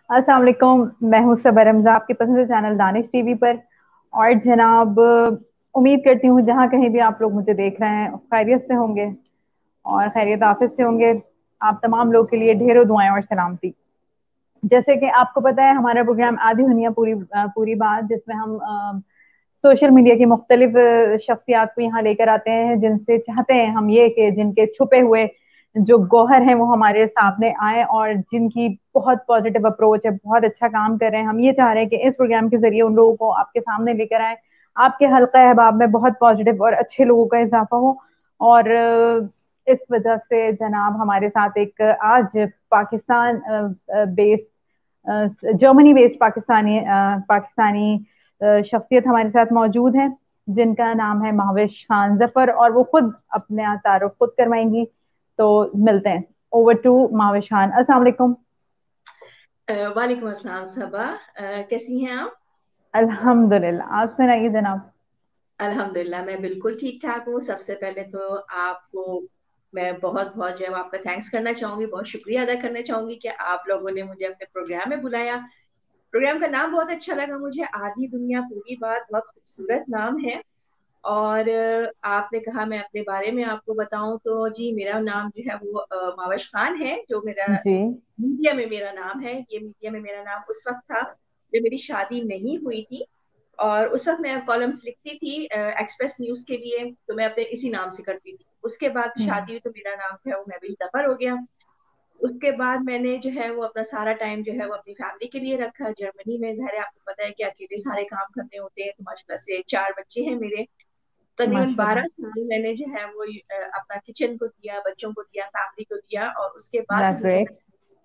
अस्सलाम वालेकुम। मैं हूँ सबर रमज़ा, आपके पसंदीदा चैनल दानिश टीवी पर। और जनाब, उम्मीद करती हूँ जहाँ कहीं भी आप लोग मुझे देख रहे हैं खैरियत से होंगे और खैरियत आफियत से होंगे। आप तमाम लोग के लिए ढेरों दुआएं और सलामती। जैसे कि आपको पता है, हमारा प्रोग्राम आधी दुनिया पूरी पूरी बात, जिसमें हम सोशल मीडिया की मुख्तलिफ शख्सियात को यहाँ लेकर आते हैं, जिनसे चाहते हैं हम ये कि जिनके छुपे हुए जो गौहर हैं वो हमारे सामने आए, और जिनकी बहुत पॉजिटिव अप्रोच है, बहुत अच्छा काम कर रहे हैं। हम ये चाह रहे हैं कि इस प्रोग्राम के जरिए उन लोगों को आपके सामने लेकर आए, आपके हल्का अहबाब में बहुत पॉजिटिव और अच्छे लोगों का इजाफा हो। और इस वजह से जनाब हमारे साथ एक आज Pakistan based, Germany based Pakistani शख्सियत हमारे साथ मौजूद हैं, जिनका नाम है महाविश खान जफर, और वो खुद अपने तारुफ खुद करवाएंगी। तो मिलते हैं। Over to Mahavish Khan. अस्सलाम वालेकुम। वालेकुम अस्सलाम सबा। कैसी हैं आप? अल्हम्दुलिल्लाह, आप सुनाइए जनाब। अल्हम्दुलिल्लाह मैं बिल्कुल ठीक ठाक हूँ। सबसे पहले तो आपको मैं बहुत बहुत जो है वो आपका थैंक्स करना चाहूंगी, बहुत शुक्रिया अदा करना चाहूंगी कि आप लोगों ने मुझे अपने प्रोग्राम में बुलाया। प्रोग्राम का नाम बहुत अच्छा लगा मुझे, आधी दुनिया पूरी बात, बहुत खूबसूरत नाम है। और आपने कहा मैं अपने बारे में आपको बताऊं, तो जी मेरा नाम जो है वो मावश खान है। जो मेरा जी। मीडिया में मेरा नाम है, ये मीडिया में मेरा नाम उस वक्त था जब मेरी शादी नहीं हुई थी। और उस वक्त मैं कॉलम्स लिखती थी एक्सप्रेस न्यूज के लिए, तो मैं अपने इसी नाम से करती थी। उसके बाद हम्म। शादी हुई तो मेरा नाम जो है वो महविश जफर हो गया। उसके बाद मैंने जो है वो अपना सारा टाइम जो है वो अपनी फैमिली के लिए रखा जर्मनी में। ज़ाहिर है आपको पता है कि अकेले सारे काम करने होते हैं, तो माशाल्लाह से 4 बच्चे हैं मेरे। तकरीबन माशाल्लाह। 12 साल मैंने जो है वो अपना किचन को दिया, बच्चों को दिया, फैमिली को दिया। और उसके बाद दैट्स मुझे ग्रेट।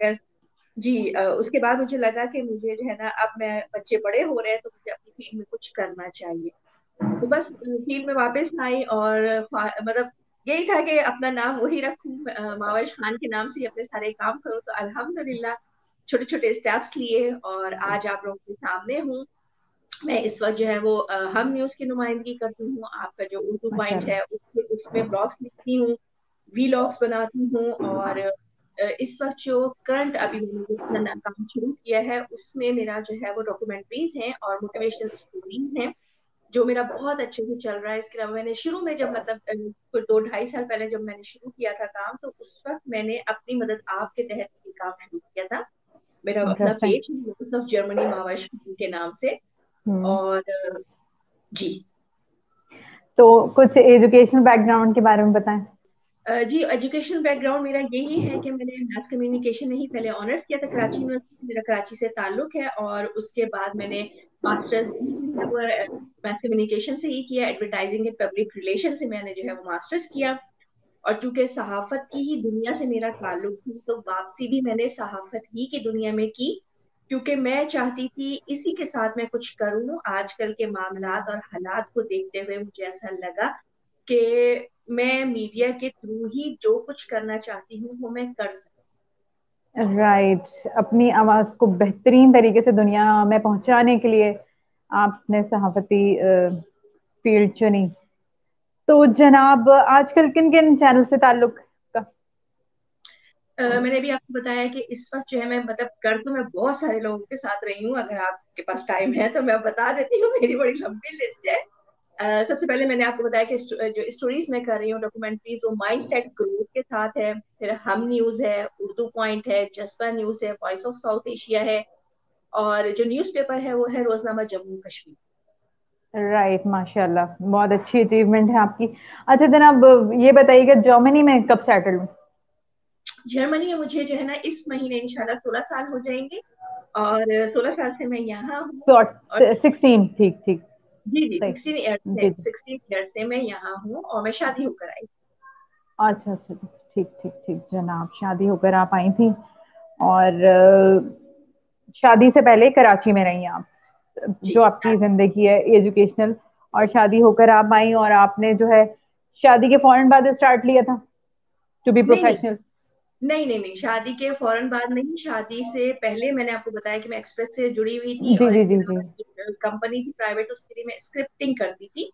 लगा, जी उसके बाद मुझे लगा कि मुझे जो है ना, अब मैं बच्चे बड़े हो रहे हैं तो मुझे अपनी फील्ड में कुछ करना चाहिए। तो बस फील्ड में वापस आई, और मतलब यही था कि अपना नाम वही रखूं, मावश खान के नाम से ही अपने सारे काम करूं। तो अल्हम्दुलिल्लाह छोटे छोटे स्टेप्स लिए और आज आप लोगों के सामने हूँ। मैं इस वक्त जो है वो हम न्यूज की नुमाइंदगी करती हूँ। आपका जो उर्दू पॉइंट माशाल्लाह। है उसमें ब्लॉग्स लिखती हूँ, वीलॉग्स बनाती हूँ। और इस वक्त जो करंट अभी मैंने जो अपना नया काम शुरू किया है, उसमें मेरा जो है वो डॉक्यूमेंट्रीज हैं और मोटिवेशनल स्टोरीज हैं, जो मेरा बहुत अच्छे से चल रहा है। इसके अलावा मैंने शुरू में जब मतलब कुछ 2 ढाई साल पहले जब मैंने शुरू किया था काम, तो उस वक्त मैंने अपनी मदद आपके तहत ये काम शुरू किया था। मेरा अपना इंटरेस्टिंग। पेज है जर्मनी मावश के नाम से। हम्म। और जी तो कुछ एजुकेशनल बैकग्राउंड के बारे में बताएं। जी एजुकेशनल बैकग्राउंड मेरा यही है कि मैंने मैथ कम्युनिकेशन में ही पहले ऑनर्स किया था कराची यूनिवर्सिटी, मेरा कराची से ताल्लुक है। और उसके बाद मैंने मास्टर्स भी जो है वो मैथ कम्युनिकेशन से ही किया, एडवर्टाइजिंग एंड पब्लिक रिलेशन से मैंने जो है वो मास्टर्स किया। और चूंकि सहाफत की ही दुनिया से मेरा ताल्लुक थी, तो वापसी भी मैंने सहाफत ही की दुनिया में की, क्योंकि मैं चाहती थी इसी के साथ मैं कुछ करूं। आजकल के मामलात और हालात को देखते हुए मुझे ऐसा लगा कि मैं मीडिया के थ्रू ही जो कुछ करना चाहती हूँ वो मैं कर सकती राइट। अपनी आवाज को बेहतरीन तरीके से दुनिया में पहुंचाने के लिए आपने सहाफती फील्ड चुनी। तो जनाब, आजकल किन किन चैनल से ताल्लुक का? हूँ। मैंने भी आपको बताया कि इस वक्त जो है मैं मतलब कर तो मैं बहुत सारे लोगों के साथ रही हूँ। अगर आपके पास टाइम है तो मैं बता देती हूँ, मेरी बड़ी लंबी लिस्ट है। सबसे पहले मैंने आपको बताया कि जो स्टोरीज मैं कर रही हूँ डॉक्यूमेंट्रीज, वो माइंड सेट ग्रोथ के साथ है। फिर हम न्यूज है, उर्दू पॉइंट है, जज्बा न्यूज है, वॉइस ऑफ साउथ एशिया है। और जो न्यूज़पेपर है वो है रोजनामा जम्मू कश्मीर। राइट, माशाल्लाह, बहुत अच्छी अचीवमेंट है आपकी। अच्छा जनाब, ये बताइएगा जर्मनी में कब सेटल हुई? जर्मनी में मुझे जो है ना इस महीने इंशाल्लाह 16 साल हो जाएंगे। और 16 साल से मैं यहाँ हूँ। और 16, ठीक ठीक। जी जी सही। 16 ईयर से जी जी। 16 ईयर से मैं यहाँ हूँ और मैं शादी होकर आई। अच्छा अच्छा अच्छा, ठीक ठीक ठीक जनाब, शादी होकर आप आई थी। और शादी से पहले कराची में रही आप, जी। जो आपकी जिंदगी है एजुकेशनल। और शादी होकर आप आई, और आपने जो है शादी के फौरन बाद स्टार्ट लिया था टू बी नहीं नहीं प्रोफेशनल? नहीं नहीं नहीं, शादी के फौरन बाद नहीं, शादी से पहले मैंने आपको बताया कि मैं एक्सप्रेस से जुड़ी हुई थी, जी और जी इसके जी जी। अलावा एक कंपनी थी प्राइवेट, उसके लिए मैं स्क्रिप्टिंग करती थी।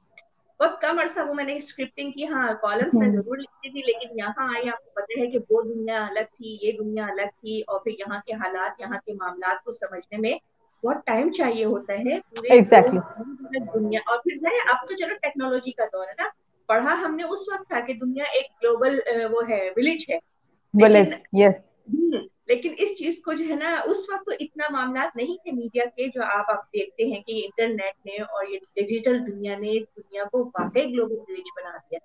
बहुत कम अरसा वो मैंने स्क्रिप्टिंग की, हाँ कॉलम्स में हम्म, जरूर लिखती थी, लेकिन यहाँ आई आपको पता है कि वो दुनिया अलग थी, ये दुनिया अलग थी, और फिर यहाँ के हालात, यहाँ के मामलात को समझने में बहुत टाइम चाहिए होता है, पूरे वो एग्जैक्टली। दुनिया। और फिर है, अब तो चलो टेक्नोलॉजी का दौर है ना, पढ़ा हमने उस वक्त था कि दुनिया एक ग्लोबल वो है, विलेज है, विलेज, लेकिन यस। लेकिन इस चीज को जो है ना, उस वक्त तो इतना मामलात नहीं थे मीडिया के, जो आप देखते हैं कि इंटरनेट ने और ये डिजिटल दुनिया ने दुनिया को वाकई ग्लोबल विलेज बना दिया।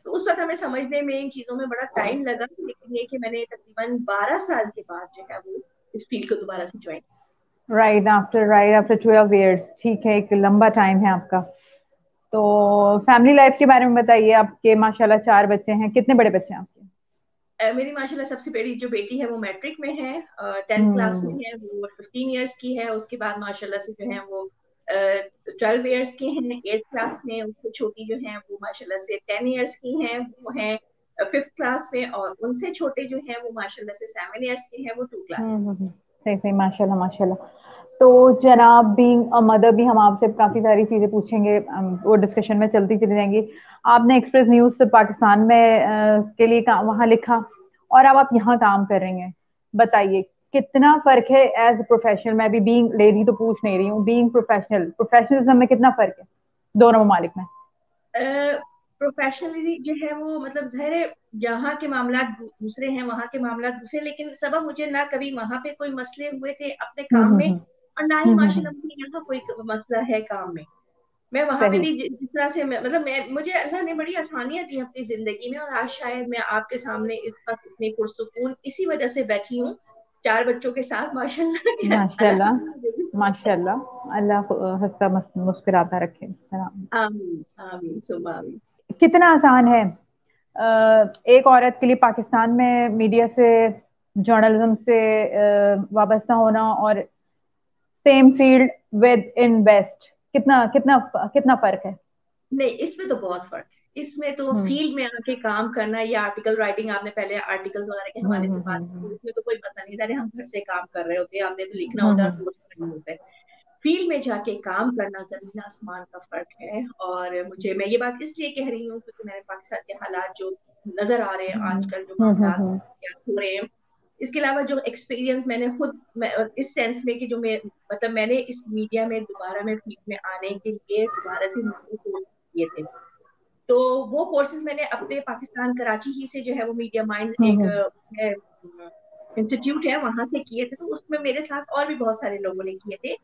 तो उस वक्त हमें समझने में, इन चीजों में बड़ा टाइम लगा, लेकिन ये कि मैंने तकरीबन 12 साल के बाद जो है वो इस फील्ड को दोबारा से ज्वाइन। राइट आफ्टर 12 years, ठीक है, एक लंबा टाइम है आपका। तो फैमिली लाइफ के बारे में बताइए। आपके माशाल्लाह 4 बच्चे हैं, कितने बड़े बच्चे हैं आपके? मेरी माशाल्लाह सबसे बड़ी जो बेटी है वो मैट्रिक में है, 10th क्लास में हम्म। है, वो 15 ईयर्स की है। उसके बाद माशाल्लाह से जो है वो 12 ईयर्स की हैं, 8th क्लास में। उससे छोटी जो है वो माशाल्लाह से 10 ईयर्स की हैं, वो हैं 5th क्लास में। और उनसे छोटे जो हैं वो माशाल्लाह से 7 ईयर्स के हैं, वो 2 क्लास। सही सही, माशाल्लाह माशाल्लाह। तो जनाब, बीइंग अ मदर भी हम आपसे काफी सारी चीजें पूछेंगे, वो डिस्कशन में चलती चली जाएंगी। आपने एक्सप्रेस न्यूज से पाकिस्तान में के लिए वहां लिखा, और अब आप यहाँ काम कर रही हैं। बताइए कितना फर्क है एज प्रोफेशनल? मैं भी बीइंग लेडी तो पूछ नहीं रही हूँ, बीइंग प्रोफेशनल, प्रोफेशनलिज्म में कितना फर्क है दोनों ममालिक में? प्रोफेशनली जो है वो मतलब ज़ाहिर है, यहाँ के मामला दूसरे हैं, वहाँ के मामला दूसरे, लेकिन सबब मुझे ना कभी वहां पे कोई मसले हुए थे अपने काम में, हम्म। और ना ही माशाल्लाह मुझे यहाँ कोई मसला है काम में। मैं वहां पे सही। भी जिस तरह से मतलब मुझे अल्लाह ने बड़ी आसानियां दी अपनी जिंदगी में, और आज शायद मैं आपके सामने इस वक्त इतनी पुरसुकून इसी वजह से बैठी हूँ, 4 बच्चों के साथ माशाल्लाह के। माशाल्लाह अल्हम्दुलिल्लाह। माशाल्लाह, अल्लाह हंसता मुस्कुराता रखे इस तरह। आमीन आमीन सुबह आमीन। कितना आसान है एक औरत के लिए पाकिस्तान में मीडिया से, जर्नलिज्म से वाबस्ता होना, और same field within west, कितना कितना कितना फर्क है? नहीं, इसमें तो बहुत फर्क है। इसमें तो हम्म फील्ड में आके काम करना या आर्टिकल राइटिंग, आपने पहले आर्टिकल्स वगैरह के हवाले से बात की, उसमें तो कोई पता नहीं था, हम घर से काम कर रहे होते हैं, हमने तो लिखना होता है और हम्म पोस्ट करना होता है। फील्ड में जाके काम करना जमीन आसमान का फर्क है। और मुझे, मैं ये बात इसलिए कह रही हूँ क्योंकि मैंने पाकिस्तान के हालात जो नजर आ रहे हैं आजकल, जो मामला हम्म। हो रहे हैं, इसके अलावा जो एक्सपीरियंस मैंने खुद इस सेंस में कि जो मैं मतलब मैंने इस मीडिया में दोबारा में फील्ड में आने के लिए दोबारा से कोर्स किए थे। तो वो कोर्सेज मैंने अपने पाकिस्तान कराची ही से जो है वो मीडिया माइंड एक हम्म इंस्टीट्यूट है, वहां से किए थे। तो उसमें मेरे साथ और भी बहुत सारे लोगों ने किए थे।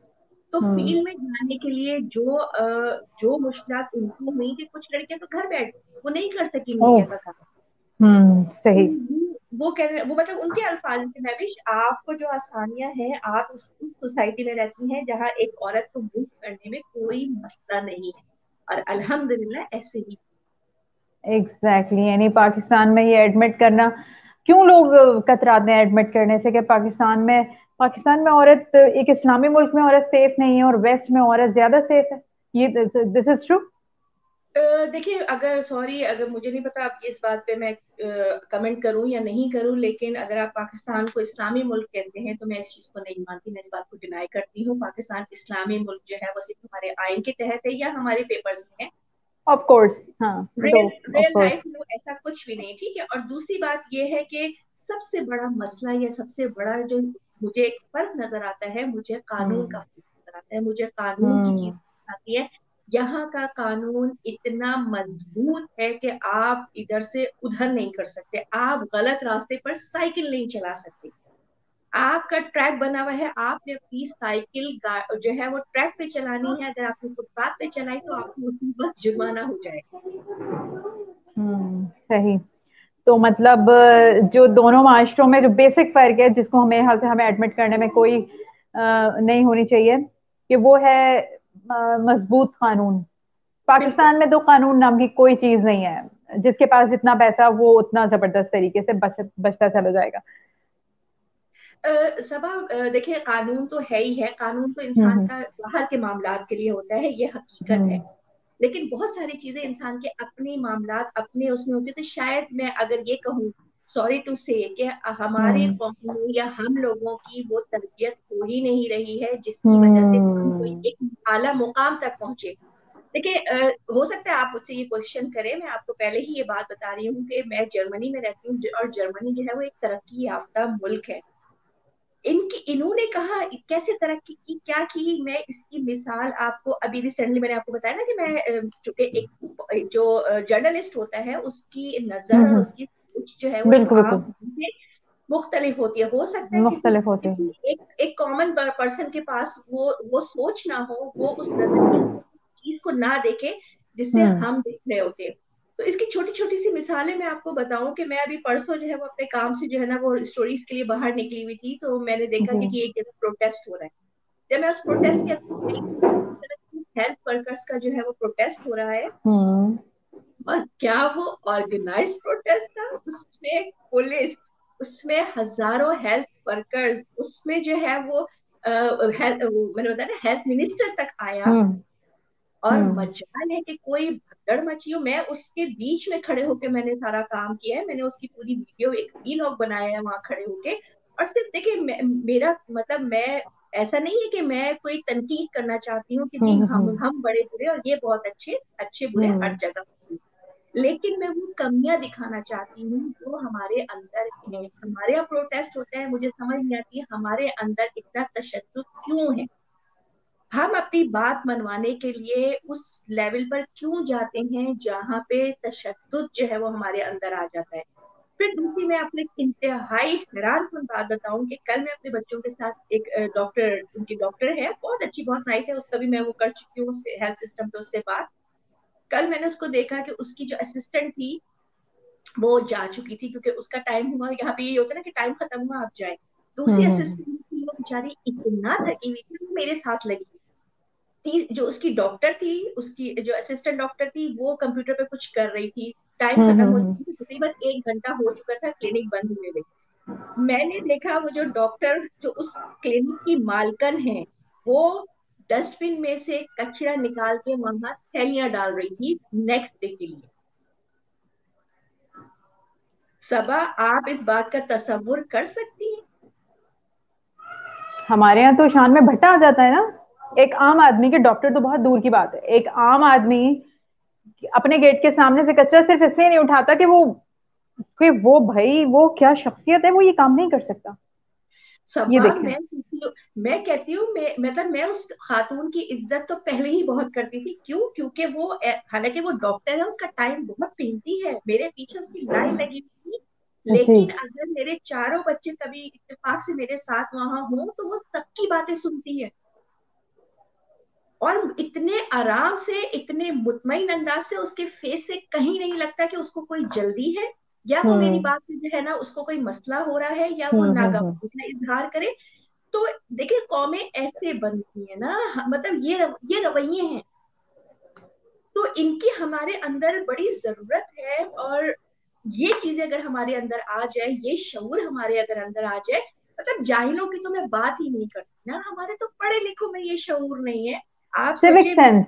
तो हम्म फील्ड में जाने के लिए जो मुश्किलात उनको हुई थी, कुछ लड़कियां तो घर बैठ गई, वो नहीं कर सकी मीडिया ओह, का काम। सही। वो कह रहे, वो मतलब उनके अल्फाज में, मैं भी आपको जो आसानियां हैं, आप उस सोसाइटी में रहती हैं जहाँ एक औरत को मूव करने में कोई मसला नहीं है, और अल्हम्दुलिल्लाह ऐसे ही। एग्जैक्टली, यानी पाकिस्तान में ये एडमिट करना, क्यों लोग कतराते हैं एडमिट करने से कि पाकिस्तान में औरत, एक इस्लामी मुल्क में औरत सेफ नहीं है और वेस्ट में औरत ज्यादा सेफ है। ये दिस इज ट्रू। देखिए, अगर सॉरी, अगर मुझे नहीं पता आप इस बात पे मैं कमेंट करूं या नहीं करूं, लेकिन अगर आप पाकिस्तान को इस्लामी मुल्क कहते हैं तो मैं इस चीज को नहीं मानती, मैं इस बात को डिनाई करती हूँ। पाकिस्तान इस्लामी मुल्क जो है वो सिर्फ हमारे आइन के तहत है या हमारे पेपर्स में है। ऑफ कोर्स, हाँ, वो तो real of real course. Life में ऐसा कुछ भी नहीं, ठीक है। और दूसरी बात ये है कि सबसे बड़ा मसला या सबसे बड़ा जो मुझे एक फर्क नजर आता है, मुझे कानून का हम्म फर्क नजर आता है, मुझे कानून की चीज हम्म आती है। यहाँ का कानून इतना मजबूत है कि आप इधर से उधर नहीं कर सकते, आप गलत रास्ते पर साइकिल नहीं चला सकते। आपका ट्रैक बना हुआ है, आपने अपनी साइकिल जो है वो ट्रैक पे चलानी है, अगर आपने फुटपाथ पे चलाई तो आपको उसी वक्त जुर्माना हो जाएगा। सही। तो मतलब जो दोनों माशरों में जो बेसिक फर्क है, जिसको हमें यहाँ से हमें एडमिट करने में कोई नहीं होनी चाहिए, कि वो है मजबूत कानून। बिल्कुल। पाकिस्तान में तो कानून नाम की कोई चीज नहीं है। जिसके पास जितना पैसा, वो उतना जबरदस्त तरीके से बचता चला जाएगा। सबा, देखिए कानून तो है ही है, कानून तो इंसान हम्म का बाहर के मामलात के लिए होता है, ये हकीकत है। हम्म लेकिन बहुत सारी चीजें इंसान के अपने मामलात अपने उसमें होती है। तो शायद मैं अगर ये कहूँ, सॉरी टू से, कि हमारी हम्म कौम में या हम लोगों की वो तरबियत हो ही नहीं रही है जिसकी वजह से हम कोई हम्म एक आला मुकाम तक पहुंचे। देखिए हो सकता है आप मुझसे ये क्वेश्चन करें, मैं आपको पहले ही ये बात बता रही हूँ कि मैं जर्मनी में रहती हूँ और जर्मनी जो है वो एक तरक्की याफ्ता मुल्क है। इनकी इन्होंने कहा कैसे तरक्की की, क्या की, मैं इसकी मिसाल आपको अभी रिसेंटली मैंने आपको बताया ना कि मैं चूंकि एक जो जर्नलिस्ट होता है उसकी नजर और उसकी सोच जो है वो एक बिल्कुल आम बिल्कुल से मुख्तलिफ होती है। हो सकता है किसी मुख्तलिफ होते हैं। किसी एक कॉमन पर्सन के पास वो सोच ना हो, वो उस नजरिए से चीज को ना देखे जिससे हम्म। हम देख रहे होते हैं। तो इसकी छोटी छोटी सी मिसालें मैं आपको बताऊं कि मैं अभी परसों जो है वो अपने काम से जो है ना वो स्टोरीज के लिए बाहर निकली हुई थी, तो मैंने देखा जी। कि एक जगह प्रोटेस्ट हो रहा है। जब मैं उस प्रोटेस्ट के अंदर गई तो हेल्थ वर्कर्स का जो है वो प्रोटेस्ट हो रहा है। हम्म। और क्या वो ऑर्गेनाइज प्रोटेस्ट था, उसमें पुलिस, उसमें हजारों हेल्थ वर्कर्स, उसमें जो है वो मैंने बताया ना हेल्थ मिनिस्टर तक आया। हम्म। और हम्म। मजाल है कि कोई भगदड़ मची हो, मैं उसके बीच में खड़े होके मैंने सारा काम किया है, मैंने उसकी पूरी वीडियो एक वीलॉग बनाया है वहां खड़े होके। और सिर्फ देखिए मेरा मतलब मैं ऐसा नहीं है कि मैं कोई तनकीद करना चाहती हूँ कि जी हम्म। हम बड़े बुरे और ये बहुत अच्छे, अच्छे बुरे हर हम्म। जगह होते हैं। लेकिन मैं वो कमियां दिखाना चाहती हूँ जो हमारे अंदर है। हमारे यहाँ प्रोटेस्ट होता है, मुझे समझ नहीं आती है हमारे अंदर इतना तशद्दुद क्यों है। हम अपनी बात मनवाने के लिए उस लेवल पर क्यों जाते हैं जहां पे तशद्दुद जो है वो हमारे अंदर आ जाता है। फिर दूसरी मैं अपने इंतहाई हैरानकुन बात बताऊं कि कल मैं अपने बच्चों के साथ एक डॉक्टर, उनकी डॉक्टर है बहुत अच्छी बहुत नाइस है, उसका भी मैं वो कर चुकी हूँ हेल्थ सिस्टम पे उससे बात। कल मैंने उसको देखा कि उसकी जो असिस्टेंट थी वो जा चुकी थी क्योंकि उसका टाइम हुआ, यहाँ पे ये होता है ना कि टाइम खत्म हुआ आप जाए। दूसरी हम्म। असिस्टेंट थी वो बेचारी इतना थकी हुई थी वो मेरे साथ लगी थी। जो उसकी डॉक्टर थी, उसकी जो असिस्टेंट डॉक्टर थी वो कंप्यूटर पे कुछ कर रही थी। टाइम खत्म हो हम्म। चुकी थी, तकरीबन 1 घंटा हो चुका था क्लिनिक बंद हुए हुए। मैंने देखा वो जो डॉक्टर जो उस क्लिनिक की मालकन है वो डस्टबिन में से कचरा निकाल के वहां थैलियां डाल रही थी नेक्स्ट डे के लिए। सबा आप इस बात का तसव्वुर कर सकती हैं? हमारे यहाँ तो शान में भट्टा आ जाता है ना। एक आम आदमी के डॉक्टर तो बहुत दूर की बात है, एक आम आदमी अपने गेट के सामने से कचरा सिर्फ इसलिए नहीं उठाता कि वो भाई वो क्या शख्सियत है, वो ये काम नहीं कर सकता। ये सबा देखें। मैं कहती हूँ मैं मतलब मैं उस खातून की इज्जत तो पहले ही बहुत करती थी। क्यों? क्योंकि वो हालांकि वो डॉक्टर है, उसका टाइम बहुत कीमती है, मेरे पीछे उसकी लाइन लगी हुई थी। जी। लेकिन अगर मेरे चारों बच्चे कभी इत्तेफाक से मेरे साथ वहां हों तो वो सबकी बातें सुनती है और इतने आराम से, इतने मुतमईन अंदाज से, उसके फेस से कहीं नहीं लगता कि उसको कोई जल्दी है या वो मेरी हम्म। बात से जो है ना उसको कोई मसला हो रहा है या वो हम्म। नागवार का इजहार करे। तो देखिए कौमें ऐसे बनती है ना, मतलब ये रवैये हैं। तो इनकी हमारे अंदर बड़ी जरूरत है। और ये चीजें अगर हमारे अंदर आ जाए, ये शऊर हमारे अगर अंदर आ जाए, मतलब जाहिलों की तो मैं बात ही नहीं करती ना, हमारे तो पढ़े लिखों में ये शऊर नहीं है। आप सिविक सोचिए सेंस,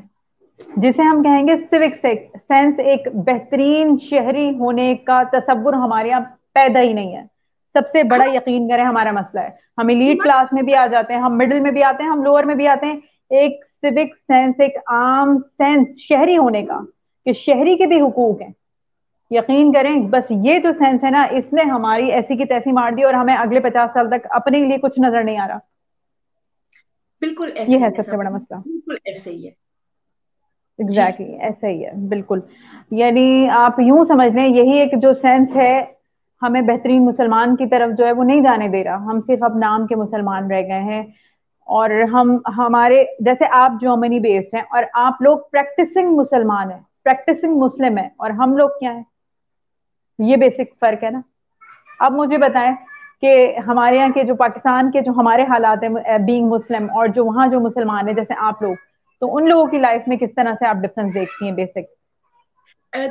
जिसे हम कहेंगे सिविक सेंस, एक बेहतरीन शहरी होने का तसव्वुर हमारे यहाँ पैदा ही नहीं है। सबसे बड़ा हम यकीन करें हमारा मसला है। हम एलीट हमारे क्लास में भी आ जाते हैं, हम मिडिल में भी आते हैं, हम लोअर में भी आते हैं। एक सिविक सेंस, एक आम सेंस शहरी होने का, कि शहरी के भी हुकूक हैं। यकीन करें, बस ये जो सेंस है ना, इसने हमारी ऐसी की तैसी मार दी और हमें अगले 50 साल तक अपने लिए कुछ नजर नहीं आ रहा। बिल्कुल ये ऐसे है ही है, सबसे सब बड़ा मसला। बिल्कुल ऐसे ही है। जी। एग्जैक्टली exactly, ऐसा ही है बिल्कुल। यानी आप यूं समझ लें, यही एक जो सेंस है हमें बेहतरीन मुसलमान की तरफ जो है वो नहीं जाने दे रहा। हम सिर्फ अब नाम के मुसलमान रह गए हैं। और हम हमारे जैसे आप जर्मनी बेस्ड हैं और आप लोग प्रैक्टिसिंग मुसलमान हैं, प्रैक्टिसिंग मुस्लिम है, और हम लोग क्या हैं? ये बेसिक फर्क है ना। अब मुझे बताएं कि हमारे यहाँ के जो पाकिस्तान के जो हमारे हालात हैं बीइंग मुस्लिम, और जो वहाँ जो मुसलमान है जैसे आप लोग, तो उन लोगों की लाइफ में किस तरह से आप डिफरेंस देखती हैं बेसिक?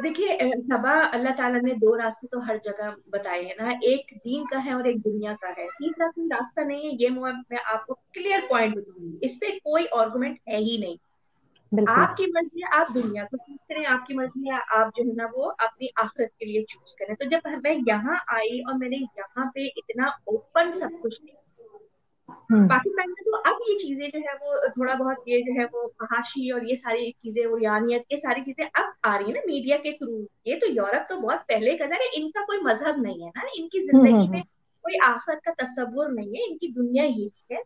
देखिए सबा, अल्लाह ताला ने दो रास्ते तो हर जगह बताए हैं ना, एक दीन का है और एक दुनिया का है, तीसरा कोई रास्ता नहीं है। ये मैं आपको क्लियर पॉइंट बताऊंगी, इस पे कोई आर्गुमेंट है ही नहीं। बिल्कुल। आपकी मर्जी है, आप दुनिया को चूज करें, आपकी मर्जी है आप जो है ना वो अपनी आखिरत के लिए चूज करें। तो जब मैं यहाँ आई और मैंने यहाँ पे इतना ओपन सब कुछ, हम्म। पाकिस्तान में तो अब ये चीजें जो है वो थोड़ा बहुत ये जो है वो फहाशी और ये सारी चीजें उरियानियत, ये सारी चीजें अब आ रही है ना मीडिया के थ्रू। ये तो यूरोप तो बहुत पहले का था, इनका कोई मजहब नहीं है ना, इनकी जिंदगी में हम्म। कोई आखिरत का तस्वुर नहीं है, इनकी दुनिया यही है,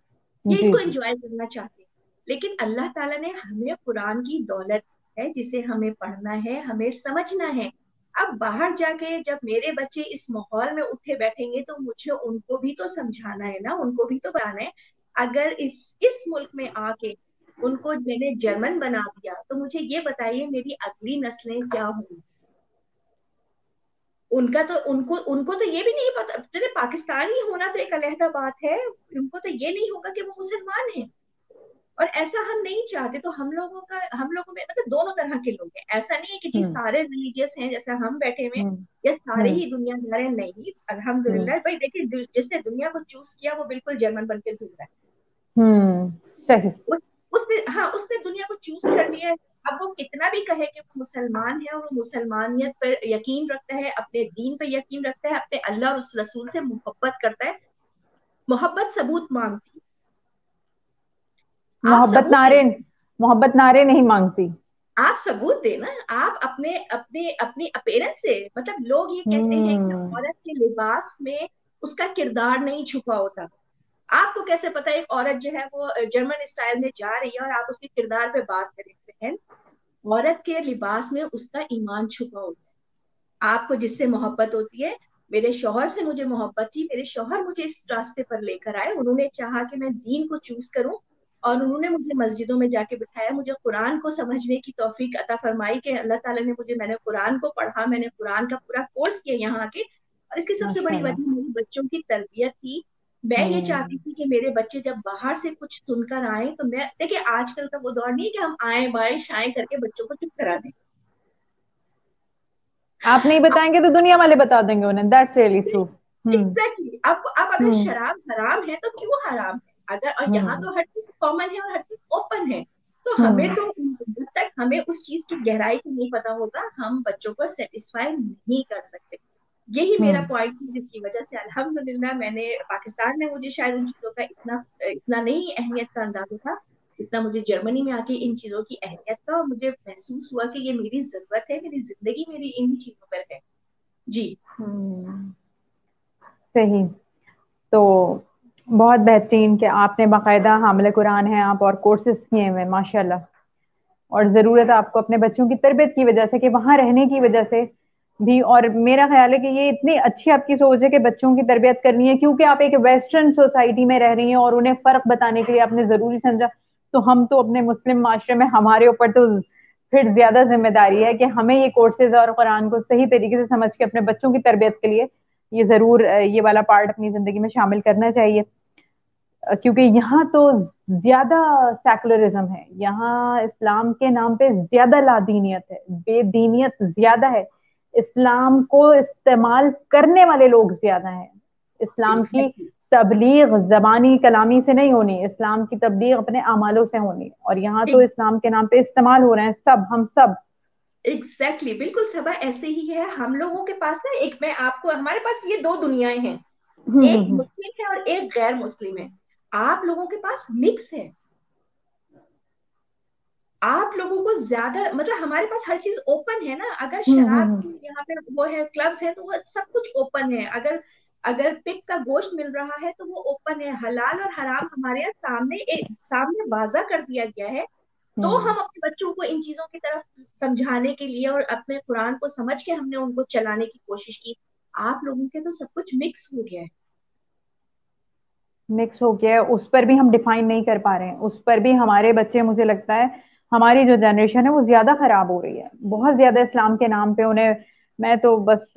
ये जी इसको जी। एंजॉय करना चाहते हैं। लेकिन अल्लाह ताला ने हमें कुरान की दौलत है जिसे हमें पढ़ना है, हमें समझना है। अब बाहर जाके जब मेरे बच्चे इस माहौल में उठे बैठेंगे तो मुझे उनको भी तो समझाना है ना, उनको भी तो बताना है। अगर इस मुल्क में आके उनको मैंने जर्मन बना दिया तो मुझे ये बताइए मेरी अगली नस्लें क्या होंगी। उनका तो उनको उनको तो ये भी नहीं पता, चले पाकिस्तानी होना तो एक अलहदा बात है, उनको तो ये नहीं होगा कि वो मुसलमान है। और ऐसा हम नहीं चाहते, तो हम लोगों में मतलब दोनों तरह के लोग हैं, ऐसा नहीं है कि जी हम्म सारे रिलीजियस हैं जैसा हम बैठे हुए हैं, हम्म या सारे हम्म ही दुनियादार हैं, नहीं हम्म अल्हम्दुलिल्लाह। भाई देखिए जिसने दुनिया को चूज किया वो बिल्कुल जर्मन बन के घूम रहा है। सही। उसने हाँ उसने दुनिया को चूज कर लिया है। अब वो कितना भी कहे कि वो मुसलमान है और वो मुसलमानियत पर यकीन रखता है, अपने दीन पर यकीन रखता है, अपने अल्लाह और उस रसूल से मोहब्बत करता है, मोहब्बत सबूत मांगती है। आप मोहब्बत सबूत नारे, देना, मोहब्बत नारे नहीं मांगती। आप सबूत देना, आप अपने अपने अपनी अपीयरेंस से, मतलब लोग ये कहते हैं कि हम्म। औरत के लिबास में उसका किरदार नहीं छुपा होता। आपको कैसे पता एक औरत जो है वो जर्मन स्टाइल में जा रही है और आप उसके किरदार पे बात करें। बहन, औरत के लिबास में उसका ईमान छुपा होता है। आपको जिससे मोहब्बत होती है, मेरे शौहर से मुझे मोहब्बत थी, मेरे शौहर मुझे इस रास्ते पर लेकर आए, उन्होंने चाहा कि मैं दीन को चूज करूं, और उन्होंने मुझे मस्जिदों में जाके बिठाया, मुझे कुरान को समझने की तौफीक अता फरमाई कि अल्लाह ताला ने मुझे, मैंने कुरान को पढ़ा, मैंने कुरान का पूरा कोर्स किया यहाँ आके। और इसकी सबसे बड़ी माशाल्लाह। वजह मेरे बच्चों की तरबियत थी। मैं ये चाहती हम्म। थी कि मेरे बच्चे जब बाहर से कुछ सुनकर आए तो मैं, देखिए आजकल का वो दौर नहीं है कि हम आए बाएं शाएं करके बच्चों को चुप करा दें। आप नहीं बताएंगे तो दुनिया वाले बता देंगे उन्हें, that's really true. Hmm exactly अब अगर हम्म शराब हराम है तो क्यों हराम है, अगर, और यहाँ हम्म तो हर चीज कॉमन है और हर चीज ओपन है। तो हमें हम्म तो जब तक हमें उस चीज की गहराई को नहीं पता होगा हम बच्चों को सेटिस्फाई नहीं कर सकते। यही मेरा हम्म पॉइंट है जिसकी वजह से अल्हम्दुलिल्लाह मैंने, पाकिस्तान में मुझे शायद उन चीजों का इतना इतना नहीं अहमियत का अंदाजा था, इतना मुझे जर्मनी में आके इन चीजों की अहमियत का, और मुझे महसूस हुआ कि ये मेरी जरूरत है, मेरी जिंदगी मेरी इन्हीं चीजों पर है। जी। हम्म। सही। तो बहुत बेहतरीन कि आपने बाकायदा हामिले कुरान है आप, और कोर्सेज किए हुए हैं माशाल्लाह। और ज़रूरत है आपको अपने बच्चों की तरबियत की वजह से, कि वहां रहने की वजह से भी। और मेरा ख्याल है कि ये इतनी अच्छी आपकी सोच है कि बच्चों की तरबियत करनी है, क्योंकि आप एक वेस्टर्न सोसाइटी में रह रही हैं और उन्हें फ़र्क बताने के लिए आपने ज़रूरी समझा। तो हम तो अपने मुस्लिम माशरे में, हमारे ऊपर तो फिर ज्यादा जिम्मेदारी है कि हमें ये कोर्सेज और कुरान को सही तरीके से समझ के अपने बच्चों की तरबियत के लिए ये जरूर ये वाला पार्ट अपनी जिंदगी में शामिल करना चाहिए। क्योंकि यहाँ तो ज्यादा सेकुलरिज्म है, यहाँ इस्लाम के नाम पे ज्यादा लादीनियत है, बेदीनियत ज्यादा है। इस्लाम को इस्तेमाल करने वाले लोग ज्यादा हैं। इस्लाम की एग्जैक्टली तबलीग जबानी कलामी से नहीं होनी, इस्लाम की तबलीग अपने अमालों से होनी। और यहाँ तो इस्लाम के नाम पे इस्तेमाल हो रहे हैं सब, हम सब। एग्जैक्टली बिल्कुल सबा ऐसे ही है हम लोगों के पास ना, एक मैं आपको, हमारे पास ये दो दुनियाएं हैं, एक हम्म। मुस्लिम है और एक गैर मुस्लिम है। आप लोगों के पास मिक्स है, आप लोगों को ज्यादा, मतलब हमारे पास हर चीज ओपन है ना, अगर शराब हम्म। की यहाँ पे वो है क्लब्स है तो वो सब कुछ ओपन है, अगर अगर पिग का गोश्त मिल रहा है तो वो ओपन है, हलाल और हराम हमारे यहाँ सामने सामने वाजा कर दिया गया है। तो हम्म। हम अपने बच्चों को इन चीजों की तरफ समझाने के लिए और अपने कुरान को समझ के हमने उनको चलाने की कोशिश की। आप लोगों के तो सब कुछ मिक्स हो गया है। मिक्स हो गया है, उस पर भी हम डिफाइन नहीं कर पा रहे हैं, उस पर भी हमारे बच्चे, मुझे लगता है हमारी जो जनरेशन है वो ज्यादा खराब हो रही है, बहुत ज्यादा इस्लाम के नाम पे उन्हें। मैं तो बस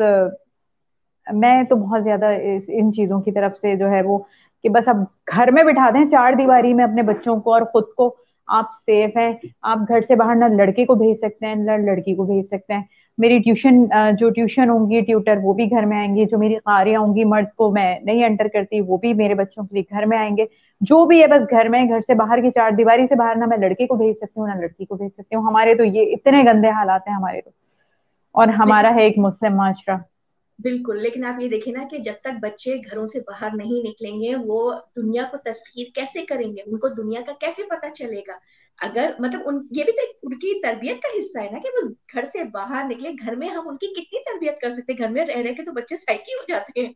मैं तो बहुत ज्यादा इन चीजों की तरफ से जो है वो, कि बस अब घर में बिठा दें चार दीवारी में अपने बच्चों को और खुद को, आप सेफ हैं। आप घर से बाहर ना लड़के को भेज सकते हैं ना लड़की को भेज सकते हैं। मेरी ट्यूशन जो ट्यूशन होंगी ट्यूटर वो भी घर में आएंगी, जो मेरी कारियां होंगी मर्द को मैं नहीं एंटर करती वो भी मेरे बच्चों के लिए घर में आएंगे। जो भी है बस घर में, घर से बाहर की चार दीवारी से बाहर ना मैं लड़के को भेज सकती हूँ ना लड़की को भेज सकती हूँ। हमारे तो ये इतने गंदे हालात हैं हमारे तो। और हमारा लेकिन है एक मुस्लिम माशरा। बिल्कुल, लेकिन आप ये देखिए ना कि जब तक बच्चे घरों से बाहर नहीं निकलेंगे, वो दुनिया को तस्कीर कैसे करेंगे, उनको दुनिया का कैसे पता चलेगा। अगर मतलब उन ये भी तो उनकी तरबियत का हिस्सा है ना कि वो घर से बाहर निकले। घर में हम उनकी कितनी तरबियत कर सकते हैं, घर में रह रह के तो बच्चे साइकी हो जाते हैं।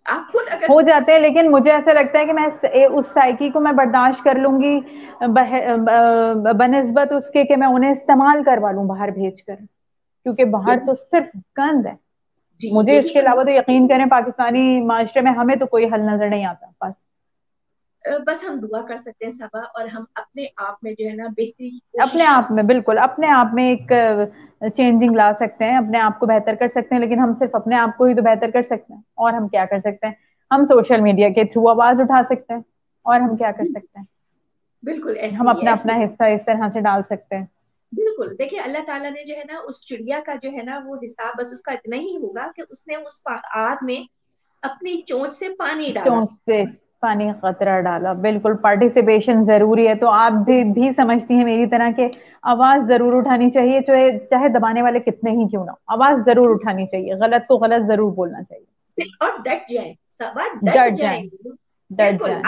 आप खुद अगर हो जाते हैं, लेकिन मुझे ऐसा लगता है कि उस साइकी को मैं बर्दाश्त कर लूंगी बनिस्बत उसके कि मैं उन्हें इस्तेमाल करवा लूं बाहर भेजकर, क्योंकि बाहर यही तो सिर्फ गंद है। जी मुझे यही इसके अलावा तो यकीन करें पाकिस्तानी माशरे में हमें तो कोई हल नजर नहीं आता बस। बस हम दुआ कर सकते हैं सबा, और हम अपने आप में जो है ना बेहतरी की अपने कोशिश कर आप सकते में, बिल्कुल अपने आप में एक चेंजिंग ला सकते हैं, अपने आप को बेहतर कर सकते हैं, लेकिन हम सिर्फ अपने आप को ही तो बेहतर कर सकते हैं। और हम क्या कर सकते हैं? हम सोशल मीडिया के थ्रू आवाज उठा सकते हैं। और हम क्या कर हैं। सकते हैं? बिल्कुल ऐसे हम ही अपना अपना ऐसे। हिस्सा इस तरह से डाल सकते हैं। बिल्कुल देखिए, अल्लाह ताला ने जो है ना उस चिड़िया का जो है ना वो हिसाब बस उसका इतना ही होगा कि उसने उस आग में अपनी चोंच से पानी डाला। चोंच से पानी का कतरा डाला, बिल्कुल पार्टिसिपेशन जरूरी है। तो आप भी समझती हैं मेरी तरह के आवाज जरूर उठानी चाहिए, चाहे चाहे दबाने वाले कितने ही क्यों ना हो, आवाज जरूर उठानी चाहिए, गलत को गलत जरूर बोलना चाहिए। और डट जाए, सबा डट डट जाए, जाएंगे। डट बिल्कुल, जाए।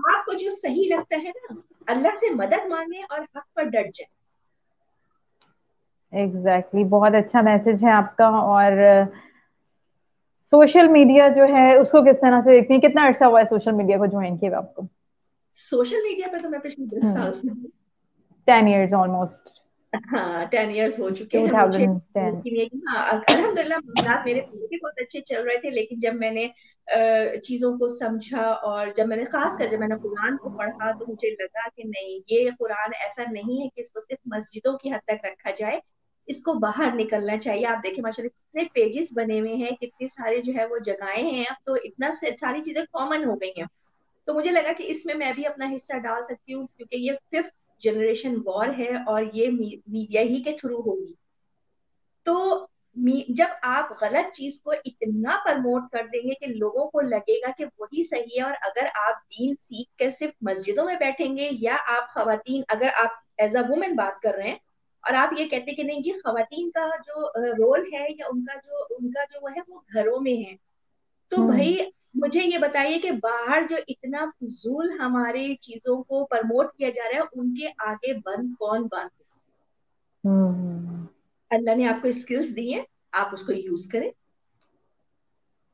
आपको जो सही लगता है ना, अल्लाह से मदद मांगे और हक पर डट जाए। एग्जैक्टली बहुत अच्छा मैसेज है आपका। और सोशल मीडिया जो है उसको किस तरह से देखती हैं? कितना अरसा हुआ है सोशल मीडिया को ज्वाइन किया हुआ आपको? सोशल मीडिया पे तो मैं पिछले 10 साल से हूँ। 10 years ऑलमोस्ट। हाँ, 10 इयर्स हो चुके हैं मुझे। 2010। लेकिन ये कि हाँ, अल्हम्दुलिल्लाह मामलात मेरे पहले भी बहुत अच्छे चल रहे थे, लेकिन जब मैंने चीजों को समझा, और जब मैंने कुरान को पढ़ा, तो मुझे लगा कि नहीं, ये कुरान ऐसा नहीं है कि इसको सिर्फ मस्जिदों की हद तक रखा जाए, इसको बाहर निकलना चाहिए। आप देखिए माशाल्लाह कितने पेजेस बने हुए हैं, कितनी सारी जो है वो जगहें हैं, अब तो इतना सारी चीजें कॉमन हो गई हैं। तो मुझे लगा कि इसमें मैं भी अपना हिस्सा डाल सकती हूँ, क्योंकि ये 5th जनरेशन वॉर है और ये मीडिया ही के थ्रू होगी। तो जब आप गलत चीज को इतना प्रमोट कर देंगे कि लोगों को लगेगा कि वही सही है, और अगर आप दीन सीख कर सिर्फ मस्जिदों में बैठेंगे, या आप खवातीन अगर आप एज अ वुमेन बात कर रहे हैं, और आप ये कहते हैं कि नहीं जी, खवातीन का जो रोल है या उनका जो वो है वो घरों में है, तो हम्म। भाई मुझे ये बताइए कि बाहर जो इतना फजूल हमारे चीजों को प्रमोट किया जा रहा है, उनके आगे बंद कौन बंद। हम्म। अल्लाह ने आपको स्किल्स दी हैं, आप उसको यूज करें।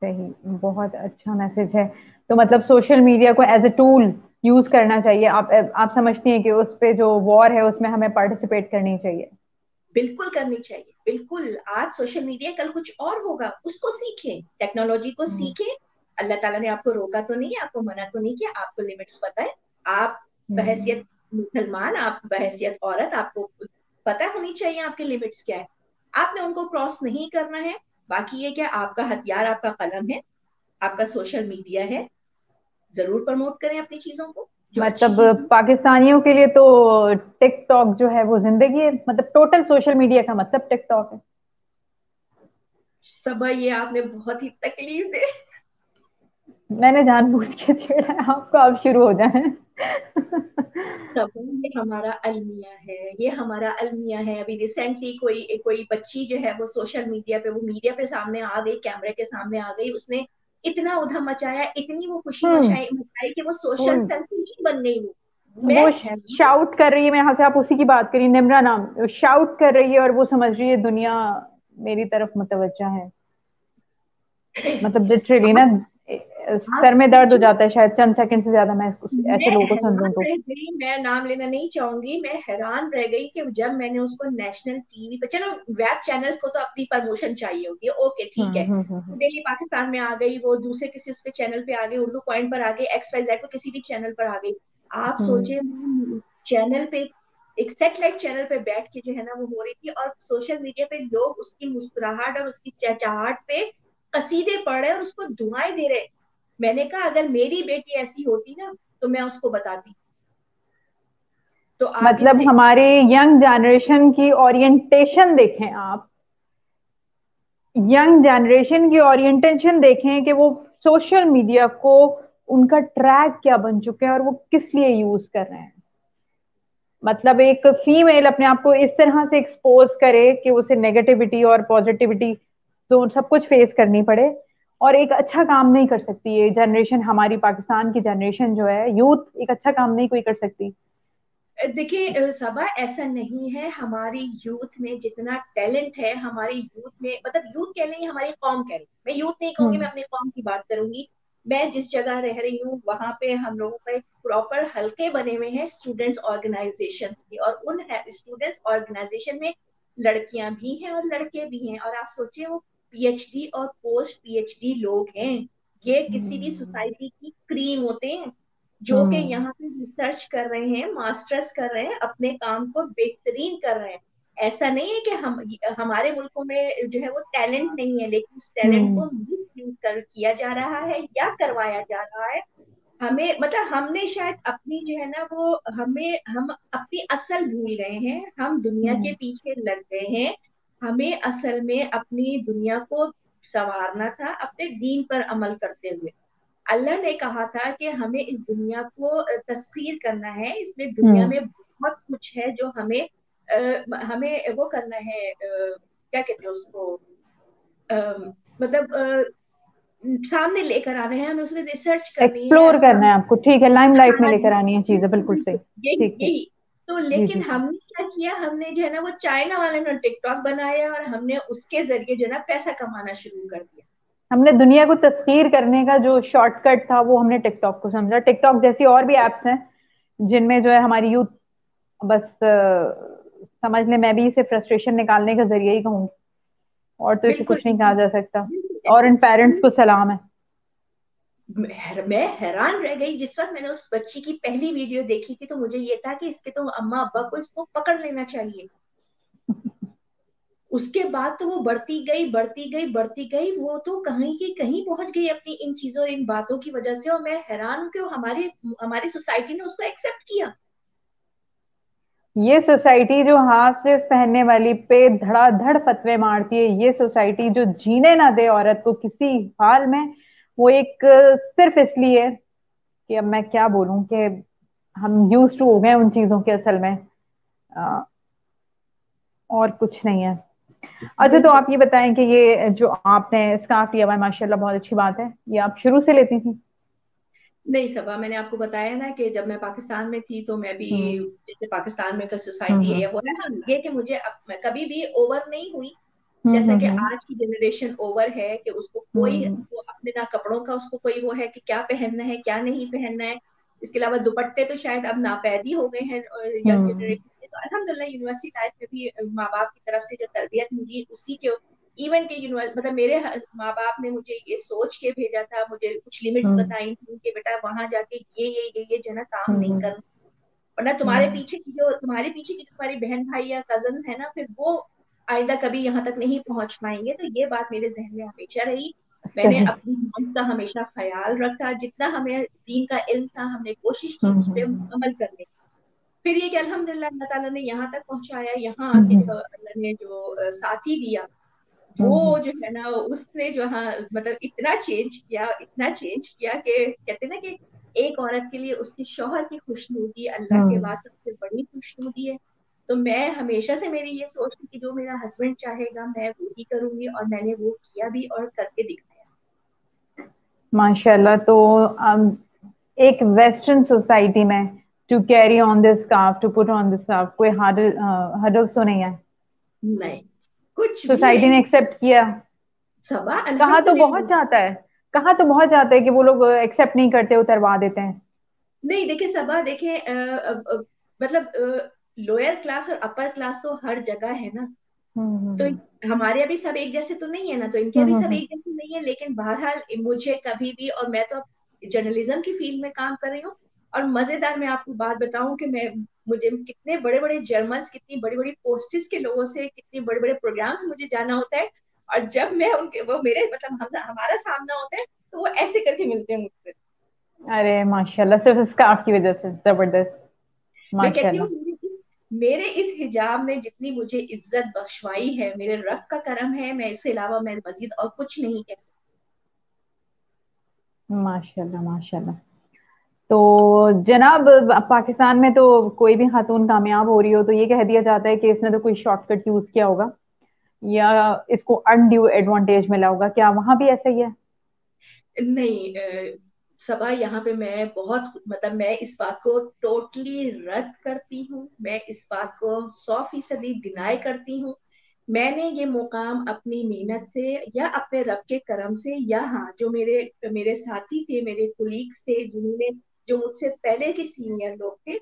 सही, बहुत अच्छा मैसेज है। तो मतलब सोशल मीडिया को एज ए टूल यूज करना चाहिए। आप समझती हैं कि उस पे जो वॉर है उसमें हमें पार्टिसिपेट करनी चाहिए? बिल्कुल करनी चाहिए, बिल्कुल। आज सोशल मीडिया, कल कुछ और होगा, उसको सीखें, टेक्नोलॉजी को हम्म। सीखें। अल्लाह ताला ने आपको रोका तो नहीं है, आपको मना तो नहीं किया, आपको लिमिट्स पता है। आप हम्म। बहैसियत मुसलमान, आप बहैसियत औरत, आपको पता होनी चाहिए आपके लिमिट्स क्या है। आपने उनको क्रॉस नहीं करना है। बाकी ये क्या, आपका हथियार आपका कलम है, आपका सोशल मीडिया है। जरूर प्रमोट करें अपनी चीजों को, जो अच्छी मतलब चीजें। पाकिस्तानियों के लिए तो टिकटॉक जो है वो जिंदगी है, मतलब टोटल सोशल मीडिया का मतलब टिकटॉक है। सब ये आपने बहुत ही तकलीफ दे। मैंने जानबूझ के छेड़ा है आपको, आप शुरू हो जाएं। सब ये हमारा अलमिया है, ये हमारा अलमिया है। अभी रिसेंटली कोई कोई बच्ची जो है वो सोशल मीडिया पे, वो मीडिया पे सामने आ गई, कैमरे के सामने आ गई, उसने इतना उधम मचाया, इतनी वो खुशी हम्म। मचाई मचाई कि वो सोशल वो सेंसेशन बन गई। मैं वो हैरान। शाउट कर रही है, मैं यहाँ से आप उसी की बात करी, निम्रा नाम, शाउट कर रही है और वो समझ रही है दुनिया मेरी तरफ मुतवज्जा है। मतलब लिटरली ना, आप सर में दर्द हो सोचिए, जाता है शायद चंद सेकंड से ज्यादा मैं मैं ऐसे लोगों को सुन लूं हैरान तो। रह गई, मैं नाम लेना नहीं चाहूंगी, मैं हैरान रह गई कि जब मैंने उसको नेशनल टीवी पे, चलो वेब चैनल्स को तो अपनी प्रमोशन चाहिए होती है, ओके ठीक है, डेली पाकिस्तान में आ गई, वो दूसरे किसी उसके चैनल पे आ गई, उर्दू पॉइंट पर आ गई, एक्स वाई जेड को किसी भी चैनल पर आ गई। आप हम्म। सोचिए, चैनल पे, एक सेटेलाइट चैनल पे बैठ के जो है ना वो हो रही थी, और सोशल मीडिया पे लोग उसकी मुस्कुराहट और उसकी चहचहाट पे कसीदे पढ़ रहे और उसको दुआएं दे रहे। मैंने कहा अगर मेरी बेटी ऐसी होती ना, तो मैं उसको बताती। तो आप मतलब इससे। हमारे यंग जनरेशन की ओरिएंटेशन देखें आप, यंग जनरेशन की ओरिएंटेशन देखें कि वो सोशल मीडिया को, उनका ट्रैक क्या बन चुका है और वो किस लिए यूज कर रहे हैं। मतलब एक फीमेल अपने आप को इस तरह से एक्सपोज करे कि उसे नेगेटिविटी और पॉजिटिविटी तो सब कुछ फेस करनी पड़े और एक अच्छा काम नहीं कर सकती ये जनरेशन, हमारी पाकिस्तान की जनरेशन जो है, यूथ एक अच्छा काम नहीं कोई कर सकती। देखिए सबा, ऐसा नहीं है। हमारी यूथ में जितना टैलेंट है, हमारी यूथ में, मतलब यूथ कह लें, हमारी कौम कह लें, मैं यूथ नहीं कहूंगी, मैं हम्म। अपनी कौम की बात करूंगी। मैं जिस जगह रह रही हूँ वहां पे हम लोगों का एक प्रॉपर हलके बने हुए हैं स्टूडेंट्स ऑर्गेनाइजेशन के, और उन स्टूडेंट्स ऑर्गेनाइजेशन में लड़कियां भी हैं और लड़के भी हैं। और आप सोचिए, वो पीएचडी और पोस्ट पीएचडी लोग हैं। ये किसी भी हम्म। सोसाइटी की क्रीम होते हैं, जो कि हम्म। यहाँ पे रिसर्च कर रहे हैं, मास्टर्स कर रहे हैं, अपने काम को बेहतरीन कर रहे हैं। ऐसा नहीं है कि हम, हमारे मुल्कों में जो है वो टैलेंट नहीं है, लेकिन उस टैलेंट हम्म। को मिस यूज कर किया जा रहा है या करवाया जा रहा है। हमें, मतलब हमने शायद अपनी जो है ना वो, हम अपनी असल भूल गए हैं, हम दुनिया के हम्म। पीछे लग गए हैं। हमें असल में अपनी दुनिया को संवारना था अपने दीन पर अमल करते हुए। अल्लाह ने कहा था कि हमें इस दुनिया को तस्खीर करना है, इसमें दुनिया हम्म। में बहुत कुछ है जो हमें हमें वो करना है, क्या कहते हैं उसको, अ, मतलब सामने लेकर आना है, हमें उसमें रिसर्च करनी है। एक्सप्लोर करना है आपको, ठीक है, लाइमलाइट में हाँ जी, लेकर आनी है चीजें, बिल्कुल बिल्कुल सही। बिल्कुल, यही ठीक ठीक। यही। तो जी लेकिन जी जी। हमने क्या किया, हमने जो है ना वो चाइना वाले ने टिकटॉक बनाया और हमने उसके जरिए जो है ना पैसा कमाना शुरू कर दिया। हमने दुनिया को तस्खीर करने का जो शॉर्टकट था वो हमने टिकटॉक को समझा। टिकटॉक जैसी और भी एप्स हैं जिनमें जो है हमारी यूथ बस समझ ले, मैं भी इसे फ्रस्ट्रेशन निकालने का जरिया ही कहूंगी, और तो इसे बिल्कुल कुछ नहीं कहा बिल्कुल जा सकता। बिल्कुल और ऐसे इन पेरेंट्स ही। को सलाम है। मैं हैरान रह गई जिस वक्त मैंने उस बच्ची की पहली वीडियो देखी थी, तो मुझे ये था कि इसके तो अम्मा अब्बा को इसको पकड़ लेना चाहिए। उसके बाद तो वो बढ़ती गई बढ़ती गई बढ़ती गई, वो तो कहीं की कहीं पहुंच गई अपनी इन चीजों और इन बातों की वजह से। और मैं हैरान हूं कि वो हमारी हमारी सोसाइटी ने उसको एक्सेप्ट किया। ये सोसाइटी जो हाफ से पहनने वाली पे धड़ाधड़ फतवे मारती है, ये सोसाइटी जो जीने ना दे औरत को किसी हाल में, वो एक सिर्फ इसलिए कि अब मैं क्या बोलूं कि हम यूज टू हो गए उन चीजों के, असल में अ, और कुछ नहीं है। अच्छा, तो बिल्कुल। आप ये बताएं कि ये जो आपने स्कार्फ लिया हुआ है, माशाल्लाह बहुत अच्छी बात है, ये आप शुरू से लेती थी? नहीं सबा, मैंने आपको बताया ना कि जब मैं पाकिस्तान में थी तो मैं भी, हम्म। जैसे पाकिस्तान में का सोसाइटी हम्म। है वो है, हाँ ये कि मुझे मैं कभी भी ओवर नहीं हुई। हम्म। जैसा कि हम्म। आज की जनरेशन ओवर है कि उसको कोई हम्म। वो अपने ना कपड़ों का उसको कोई वो है कि क्या पहनना है क्या नहीं पहनना है। इसके अलावा दुपट्टे तो शायद अब नापैदी हो गए हैं यंग हम्म। जनरेशन के। तो अल्हम्दुलिल्लाह यूनिवर्सिटी लाइफ में भी माँ बाप की तरफ से जो तरबियत मिली उसी के, इवन के यूनिवर्सिटी, मतलब मेरे माँ बाप ने मुझे ये सोच के भेजा था, मुझे कुछ लिमिट्स हम्म। बताई थी कि बेटा वहां जाके ये जो है ना काम नहीं हम्म। करना, वरना तुम्हारे हम्म। पीछे की जो तुम्हारे पीछे की तुम्हारी बहन भाई या कजन है ना, फिर वो आइंदा कभी यहाँ तक नहीं पहुंच पाएंगे। तो ये बात मेरे जहन में हमेशा रही। मैंने सही। अपनी मौत का हमेशा ख्याल रखा, जितना हमें दीन का इल्म था हमने कोशिश की उस पर हम्म। अमल करने की। फिर ये कि अल्हम्दुलिल्लाह अल्लाह ताला ने यहाँ तक पहुंचाया, यहाँ आके हम्म। जो अल्लाह ने जो साथी दिया, वो हम्म। जो है ना उसने जो, हाँ मतलब इतना चेंज किया, इतना चेंज किया कि कहते ना कि एक औरत के लिए उसके शौहर की खुशनुदी अल्लाह के हम्म। बाद सबसे बड़ी खुशनुदी है। तो मैं हमेशा से मेरी ये सोच थी कि जो मेरा हस्बैंड चाहेगा मैं वो ही करूंगी, और मैंने वो किया भी और करके दिखाया। माशाल्लाह। तो एक वेस्टर्न सोसाइटी में to carry on this scarf, to put on this scarf, कोई हर्डल्स तो नहीं है? नहीं, कुछ भी सोसाइटी नहीं। ने एक्सेप्ट किया? सबा कहा तो अल्हम्दुलिल्लाह। बहुत जाता है, कहा तो बहुत जाता है कि वो लोग एक्सेप्ट नहीं करते, उतरवा देते हैं। नहीं देखिए सबा, देखिए मतलब लोअर क्लास और अपर क्लास तो हर जगह है ना। हम्म। तो हम्म। हमारे अभी सब एक जैसे तो नहीं है ना, तो इनके हम्म। अभी सब हम्म। एक जैसे नहीं है। लेकिन बहरहाल मुझे कभी भी, और मैं तो जर्नलिज्म की फील्ड में काम कर रही हूँ, और मजेदार मैं आपको बात बताऊं कि मैं, मुझे कितने बड़े बड़े जर्नल्स, कितनी बड़ी बड़ी पोस्टिस के लोगों से कितने बड़े बड़े प्रोग्राम्स मुझे जाना होता है। और जब मैं उनके, वो मेरे मतलब हमारा सामना होता है, तो वो ऐसे करके मिलते हैं मुझसे। अरे माशाल्लाह, सिर्फ स्कार्फ की वजह से, जबरदस्त। मैं कहती हूँ माशाल्लाह। मेरे इस हिजाब ने जितनी मुझे इज्जत बख्शवाई है, मेरे रब का करम है, मैं इससे अलावा मैं मजीद और कुछ नहीं कह सकती। माशाल्लाह माशाल्लाह। तो जनाब, पाकिस्तान में तो कोई भी खातून कामयाब हो रही हो तो ये कह दिया जाता है कि इसने तो कोई शॉर्टकट यूज किया होगा, या इसको अनड्यू एडवांटेज मिला होगा, क्या वहां भी ऐसा ही है? नहीं सबा, यहाँ पे मैं बहुत मतलब मैं इस बात को टोटली रद्द करती हूँ, मैं इस बात को 100% डिनाई करती हूँ। मैंने ये मुकाम अपनी मेहनत से या अपने रब के करम से, या हाँ जो मेरे मेरे साथी थे, मेरे कुलीग्स थे, जिन्होंने जो मुझसे पहले के सीनियर लोग थे,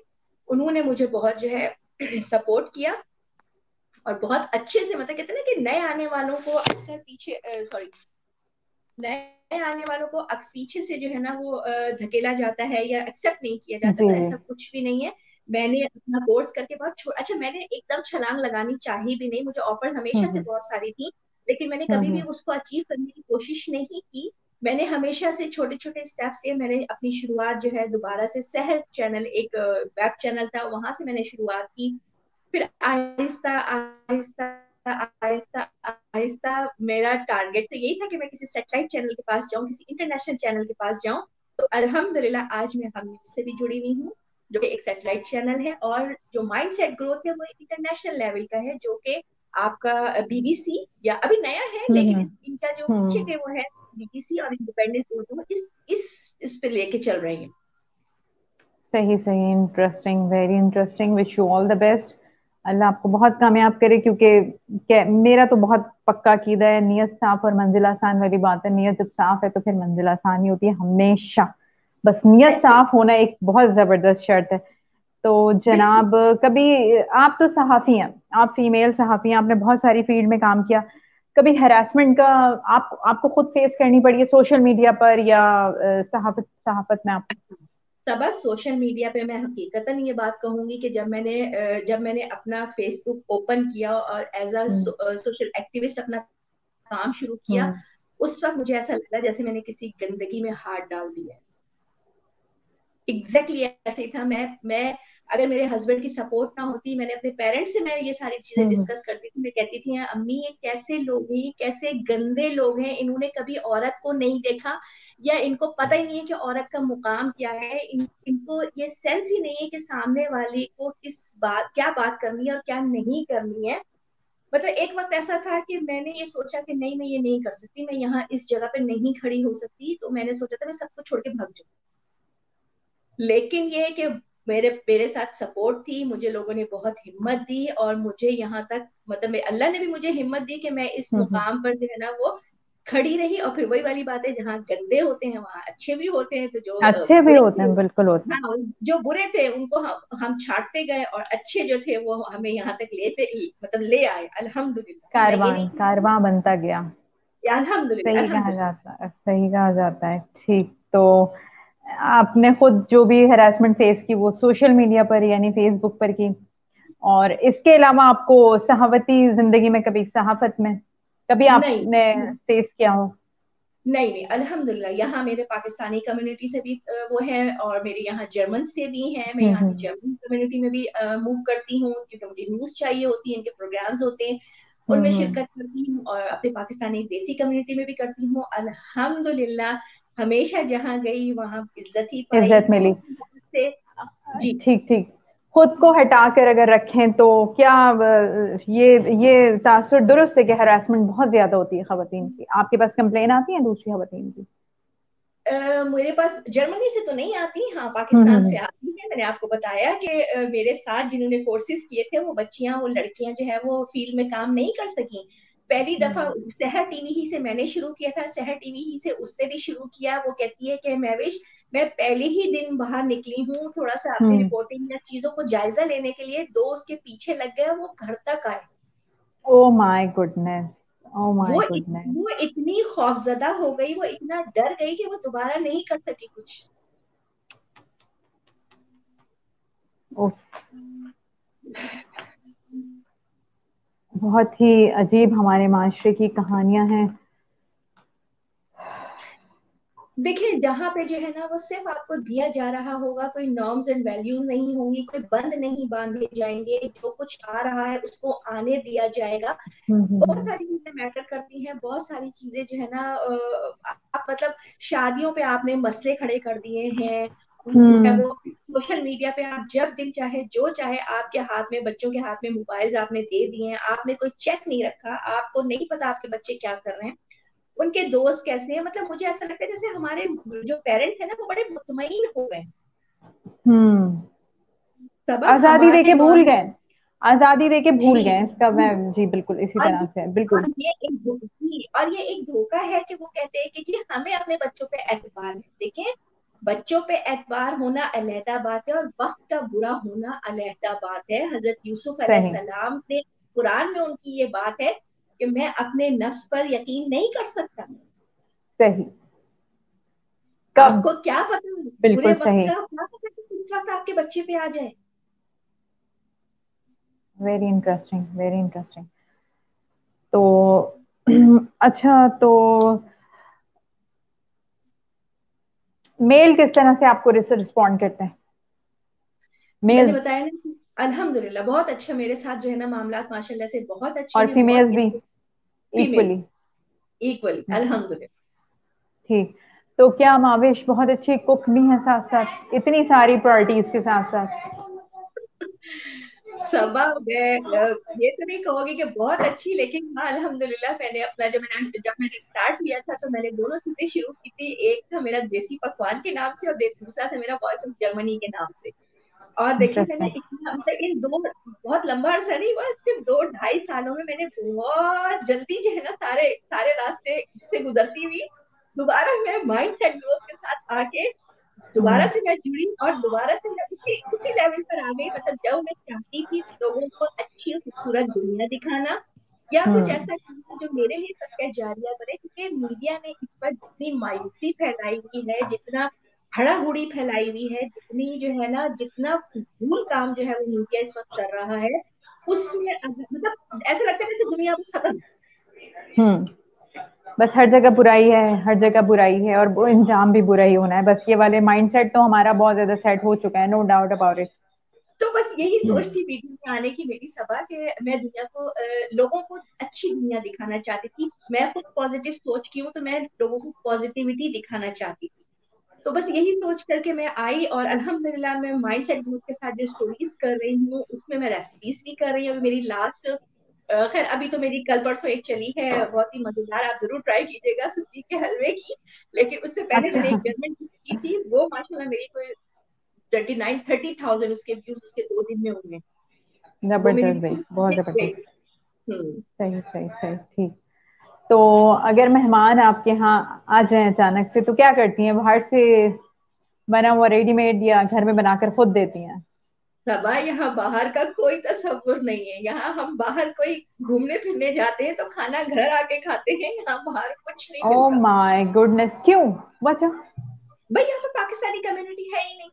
उन्होंने मुझे बहुत जो है सपोर्ट किया। और बहुत अच्छे से, मतलब कहते हैं ना कि नए आने वालों को अक्सर पीछे, सॉरी, नए आने वालों को पीछे से जो है ना वो धकेला जाता है या एक्सेप्ट नहीं किया जाता, जी तो जी। ऐसा कुछ भी नहीं है। मैंने अपना कोर्स करके बहुत अच्छा, मैंने एकदम छलांग लगानी चाहिए भी नहीं, मुझे ऑफर्स हमेशा से हम्म बहुत सारी थी, लेकिन मैंने हम्म कभी भी हम्म उसको अचीव करने की कोशिश नहीं की। मैंने हमेशा से छोटे छोटे स्टेप्स लिए। मैंने अपनी शुरुआत जो है दोबारा से शहर चैनल, एक वेब चैनल था, वहां से मैंने शुरुआत की। फिर आहिस्ता आहिस्ता आहिस्ता आहिस्ता मेरा टारगेट तो यही था कि मैं किसी सेटेलाइट चैनल के पास जाऊं, किसी इंटरनेशनल चैनल के पास जाऊं। तो अल्हम्दुलिल्लाह आज मैं हम से भी जुड़ी हुई हूँ, जो कि एक सेटेलाइट चैनल है। और जो माइंडसेट ग्रोथ है वो इंटरनेशनल लेवल का है, जो कि आपका बीबीसी, या अभी नया है हम्म लेकिन हम्म इनका जो पीछे हम्म। के वो है बीबीसी और इंडिपेंडेंट उर्दू, इस पे लेके चल रही है। सही सही, interesting, very interesting. Wish you all the best. Allah आपको बहुत कामयाब करे, क्योंकि मेरा तो बहुत पक्का अकीदा है, नियत साफ और मंजिल आसान वाली बात है। नियत जब साफ है तो फिर मंजिल आसान ही होती है हमेशा। बस नियत दैट्स इट। साफ होना एक बहुत जबरदस्त शर्त है। तो बिल्कुल। जनाब, कभी आप तो सहाफी हैं, आप फीमेल सहाफी हैं, आपने बहुत सारी फील्ड में काम किया, कभी हैरासमेंट का आपको खुद फेस करनी पड़ी है सोशल मीडिया पर या सहाफत सहाफत में आप? तब सोशल मीडिया पे मैं हकीकतन ये बात कहूंगी कि जब मैंने अपना फेसबुक ओपन किया और as a hmm social activist अपना काम शुरू किया, हम्म उस वक्त मुझे ऐसा लगा जैसे मैंने किसी गंदगी में हाथ डाल दिया है। एग्जैक्टली exactly ऐसे ही था। मैं अगर मेरे हस्बैंड की सपोर्ट ना होती, मैंने अपने पेरेंट्स से मैं ये सारी चीजें हम्म डिस्कस करती थी। मैं कहती थी अम्मी ये कैसे लोग हैं, ये कैसे गंदे लोग हैं, इन्होंने कभी औरत को नहीं देखा, या इनको पता ही नहीं है कि औरत का मुकाम क्या है, इनको ये सेंस ही नहीं है कि सामने वाले को क्या बात करनी है और क्या नहीं करनी है। मतलब एक वक्त ऐसा था कि मैंने ये सोचा कि नहीं, मैं ये नहीं कर सकती, मैं यहाँ इस जगह पे नहीं खड़ी हो सकती, तो मैंने सोचा था मैं सबको छोड़ के भाग जाऊं। लेकिन ये है कि मेरे मेरे साथ सपोर्ट थी, मुझे लोगों ने बहुत हिम्मत दी, और मुझे यहाँ तक, मतलब अल्लाह ने भी मुझे हिम्मत दी कि मैं इस हम्म। मुकाम पर जो है ना वो खड़ी रही। और फिर वही वाली बात है, जहाँ गंदे होते हैं वहां अच्छे भी होते हैं, तो जो अच्छे भी बुरे होते थे, हैं, बिल्कुल होते हैं। हाँ जो बुरे थे उनको हम छाटते गए, और अच्छे जो थे वो हमें यहाँ तक मतलब ले आए, अल्हम्दुलिल्लाह। मैं ये नहीं कारवां कहूँगी, कारवां बनता गया। अल्हम्दुलिल्लाह सही कहा अल्हम्दुलिल्लाह। जाता है, सही कहा जाता है। ठीक तो आपने खुद जो भी हैरेसमेंट फेस की वो सोशल मीडिया पर यानी फेसबुक पर की, और इसके अलावा आपको सहावती जिंदगी में कभी सहाफत में कभी नहीं आपने फेस किया हो? नहीं नहीं, अल्हम्दुलिल्लाह यहाँ मेरे पाकिस्तानी कम्युनिटी से भी वो है, और मेरे यहाँ जर्मन से भी हैं। मैं यहाँ की हम्म जर्मन कम्युनिटी में भी मूव करती हूँ, क्योंकि मुझे न्यूज़ चाहिए होती है, इनके प्रोग्राम्स होते हैं, उनमें हम्म। शिरकत करती हूँ, और अपने पाकिस्तानी देसी कम्युनिटी में भी करती हूँ। अल्हम्दुलिल्लाह हमेशा जहाँ गई वहाँ इज्जत ही पाई, इज्जत मिली। बहुत से। जी। ठीक ठीक। खुद को हटा कर अगर रखें तो क्या ये तासुर दुरुस्त है कि हरासमेंट बहुत ज्यादा होती है खवातीन की? आपके पास कंप्लेन आती है दूसरी खवातीन की? मेरे पास जर्मनी से तो नहीं आती, हाँ हम्म पाकिस्तान हम्म से आती है। मैंने आपको बताया कि मेरे साथ जिन्होंने कोर्सेज किए थे, वो बच्चियां, वो लड़कियां जो है वो फील्ड में काम नहीं कर सकी। पहली दफा हम्म शहर टीवी ही से मैंने शुरू किया था, शहर टीवी ही से उसने भी शुरू किया। वो कहती है कि महविश, मैं पहले ही दिन बाहर निकली हूँ थोड़ा सा अपनी हम्म। रिपोर्टिंग या चीजों को जायजा लेने के लिए, दो उसके पीछे लग गए, वो घर तक आए। Oh my goodness, oh my goodness. वो इतनी खौफजदा हो गई, वो इतना डर गई कि वो दोबारा नहीं कर सकी कुछ। बहुत ही अजीब हमारे माशरे की कहानियां हैं। देखिए जहाँ पे जो है ना वो सिर्फ आपको दिया जा रहा होगा, कोई नॉर्म्स एंड वैल्यूज नहीं होंगी, कोई बंद नहीं बांधे जाएंगे, जो कुछ आ रहा है उसको आने दिया जाएगा। बहुत हम्म। सारी चीजें मैटर करती हैं, बहुत सारी चीजें जो है ना आप मतलब शादियों पे आपने मसले खड़े कर दिए हैं, जो है वो सोशल मीडिया पे आप जब दिल चाहे जो चाहे, आपके हाथ में, बच्चों के हाथ में मोबाइल आपने दे दिए हैं, आपने कोई चेक नहीं रखा, आपको नहीं पता आपके बच्चे क्या कर रहे हैं, उनके दोस्त कैसे हैं। मतलब मुझे ऐसा लगता है जैसे हमारे जो पेरेंट्स हैं ना वो बड़े मुतमईन हो गए। हम्म। तब आजादी हमारे देके दौर भूल में, गए, आजादी देके भूल जी, गए इसका मैं, जी बिल्कुल इसी और तरह से है, बिल्कुल। और ये एक धोखा है कि वो कहते हैं कि जी हमें अपने बच्चों पे एतबार है। देखें, बच्चों पे एतबार होना अलहदा बात है और वक्त का बुरा होना अलहदा बात है। हजरत यूसुफ सही। अलैहिस्सलाम ने, कुरान में उनकी ये बात है कि मैं अपने नफ्स पर यकीन नहीं कर सकता। सही। कब। आपको क्या पता बुरे बिल्कुल वक्त सही। का, क्या पता कि किस वक्त आपके बच्चे पे आ जाए। Very interesting, very interesting. तो अच्छा, तो मेल किस तरह से आपको रिस्पॉन्ड करते हैं, मैंने मेल बताया ना कि अल्हम्दुलिल्लाह बहुत अच्छा मेरे साथ जो है ना मामलात माशाल्लाह से बहुत अच्छे और हैं, बहुत फीमेल्स भी इक्वली? फीमेल्स इक्वली अल्हम्दुलिल्लाह। ठीक। तो क्या माविश बहुत अच्छी कुक भी है साथ साथ, इतनी सारी प्रायोरिटीज के साथ साथ? सबा मैं ये तो नहीं कहूंगी कि बहुत अच्छी, लेकिन हाँ अल्हम्दुलिल्लाह मैंने अपना, जब मैंने स्टार्ट किया था तो मैंने दोनों चीजें शुरू की थी। एक था मेरा देसी पकवान के नाम से और दूसरा था मेरा वॉइस ऑफ जर्मनी के नाम से। और देखिए मैंने इंटरेस्टिंग। इतना, मतलब इन दो, बहुत लंबा अरसा नहीं हुआ, सिर्फ 2 ढाई सालों में मैंने बहुत जल्दी जो है ना सारे सारे रास्ते से गुजरती हुई दोबारा मैं माइंड सेट ग्रोथ के साथ आके दोबारा हम्म। से मैं जुड़ी और दोबारा से मैं उसी लेवल पर आ गई। मतलब जब मैं चाहती थी लोगों को अच्छी और खूबसूरत दुनिया दिखाना या कुछ हम्म। ऐसा करना जो मेरे लिए सदका जारिया बने, क्योंकि मीडिया ने इस पर जितनी मायूसी फैलाई हुई है, जितना हड़ाहुड़ी फैलाई हुई है, जितनी जो है ना, जितना फजूल काम जो है वो मीडिया इस वक्त कर रहा है, उसमें मतलब ऐसा लगता है कि दुनिया में खत्म। हम्म। बस हर जगह बुराई है, हर जगह बुराई है, और वो इंजाम भी बुरा ही होना है, बस ये वाले माइंडसेट तो हमारा बहुत ज्यादा सेट हो चुका है, नो डाउट अबाउट इट। तो बस यही सोच थी वीडियो में आने की मेरी सबा, कि मैं दुनिया को लोगों को अच्छी दुनिया दिखाना चाहती थी। मैं खुद पॉजिटिव सोच की हूँ तो मैं लोगों को पॉजिटिविटी दिखाना चाहती थी। तो बस यही सोच करके मैं आई और अल्हम्दुलिल्लाह मैं माइंड सेट ग्रुप के साथ जो स्टोरीज कर रही हूँ उसमें मैं रेसिपीज भी कर रही हूँ। अभी मेरी लास्ट, खैर अभी तो मेरी कल परसों एक चली है बहुत ही मजेदार, आप जरूर ट्राई कीजिएगा, सूजी के हलवे की। लेकिन उससे पहले मैंने अच्छा। एक जर्मन की थी, वो माशाल्लाह मेरी कोई 29-30,000 उसके व्यूज उसके 2 दिन में हुए। वो मेरी जबरदस्त भाई, बहुत गई। जबरदस्त। हम्म। सही सही सही, ठीक। तो अगर मेहमान आपके यहाँ आ जाए अचानक से, तो क्या करती हैं, बाहर से बना हुआ रेडीमेड या घर में बनाकर खुद देती हैं? सबा यहाँ बाहर का कोई तस्वुर नहीं है। यहाँ हम बाहर कोई घूमने फिरने जाते हैं तो खाना घर आके खाते हैं, यहाँ बाहर कुछ नहीं ओ मिलता। माय गुडनेस, क्यों? वजह? भाई यहाँ पे पाकिस्तानी कम्युनिटी है ही नहीं।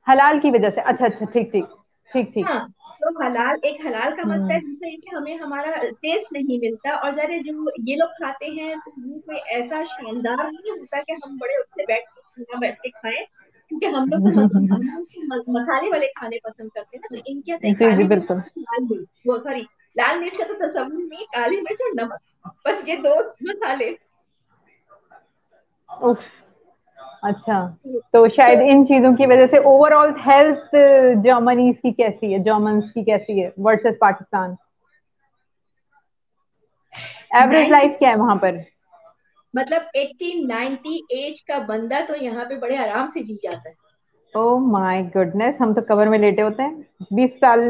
हलाल की वजह से? अच्छा अच्छा, ठीक ठीक, ठीक ठीक। हाँ, तो हलाल, एक हलाल का मसला है, हम्म। दूसरा ये कि हमें हमारा टेस्ट नहीं मिलता। और जरा जो ये लोग खाते हैं तो वो कोई ऐसा शानदार नहीं होता कि हम बड़े उससे बैठ के खाएं, क्योंकि हम लोग तो मसाले वाले खाने पसंद करते हैं ना। तो इनके यहाँ तो जी जी काली मिर्च, बिल्कुल। लाल मिर्च, वो सॉरी, लाल मिर्च का तो तस्वीर नहीं, काली मिर्च और नमक, बस ये 2 मसाले। उफ। अच्छा। तो तो शायद इन चीजों की वजह से ओवरऑल हेल्थ जर्मनीज की कैसी है, जर्मन्स की कैसी है वर्सेस पाकिस्तान? एवरेज 90, लाइफ क्या है वहां पर? मतलब 80-90 एज का बंदा तो यहाँ पे बड़े आराम से जी जाता है। ओ माय गुडनेस, हम तो कबर में लेटे होते हैं, 20 साल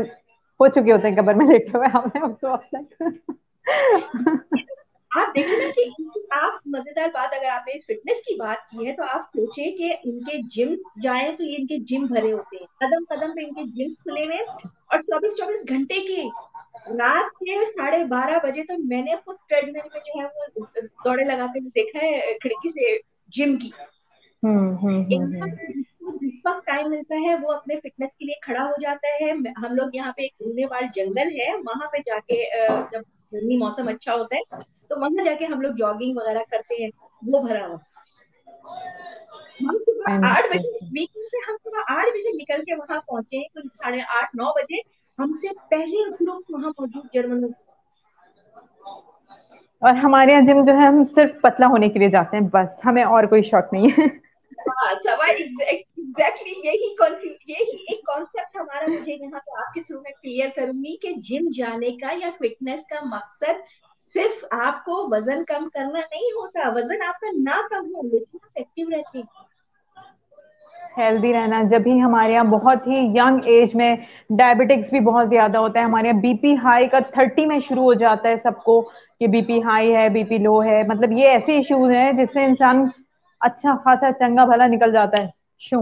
हो चुके होते हैं कबर में लेटे हुए हमें उस वक्त तक। आप देखें ना कि आप, मजेदार बात, अगर आपने फिटनेस की बात की है तो आप सोचें कि इनके जिम जाएं तो ये इनके जिम भरे होते हैं, कदम कदम पे इनके जिम्स खुले हुए हैं, और 24-24 घंटे के। रात के 12:30 बजे तो मैंने खुद ट्रेडमिल में जो है वो दौड़े लगाते हुए देखा है खिड़की से जिम की। इनका हम्म। तो जिसको जिस वक्त टाइम मिलता है वो अपने फिटनेस के लिए खड़ा हो जाता है। हम लोग यहाँ पे एक घूमने जंगल है, वहां पे जाके जब गर्मी मौसम अच्छा होता है तो वहां जाके हम लोग जॉगिंग वगैरह करते हैं, वो भरा हुआ। हम सुबह 8 बजे, इंटरेस्टिंग। वीकेंड पे हम सुबह 8 बजे निकल के वहां पहुंचे हैं, तो 8:30-9 बजे हमसे पहले लोग वहां मौजूद जर्मन लोग। और हमारे यहाँ जिम जो है, हम सिर्फ पतला होने के लिए जाते हैं, बस हमें और कोई शौक नहीं है। हाँ, सवाई एग्जैक्टली यही एक कॉन्सेप्ट हमारा मुझे यहाँ पे आपके थ्रू मैं क्लियर करूंगी कि जिम जाने का या फिटनेस का मकसद सिर्फ आपको वजन कम करना नहीं होता, वजन आपका ना कम हो लेकिन आप एक्टिव रहते हैं। हेल्दी रहना, जब भी हमारे यहाँ बहुत ही यंग एज में डायबिटिक्स भी बहुत ज्यादा होता है, हमारे यहाँ बीपी हाई का 30 में शुरू हो जाता है सबको, कि बीपी हाई है, बीपी लो है, मतलब ये ऐसे इश्यूज हैं जिससे इंसान अच्छा खासा चंगा भला निकल जाता है। शू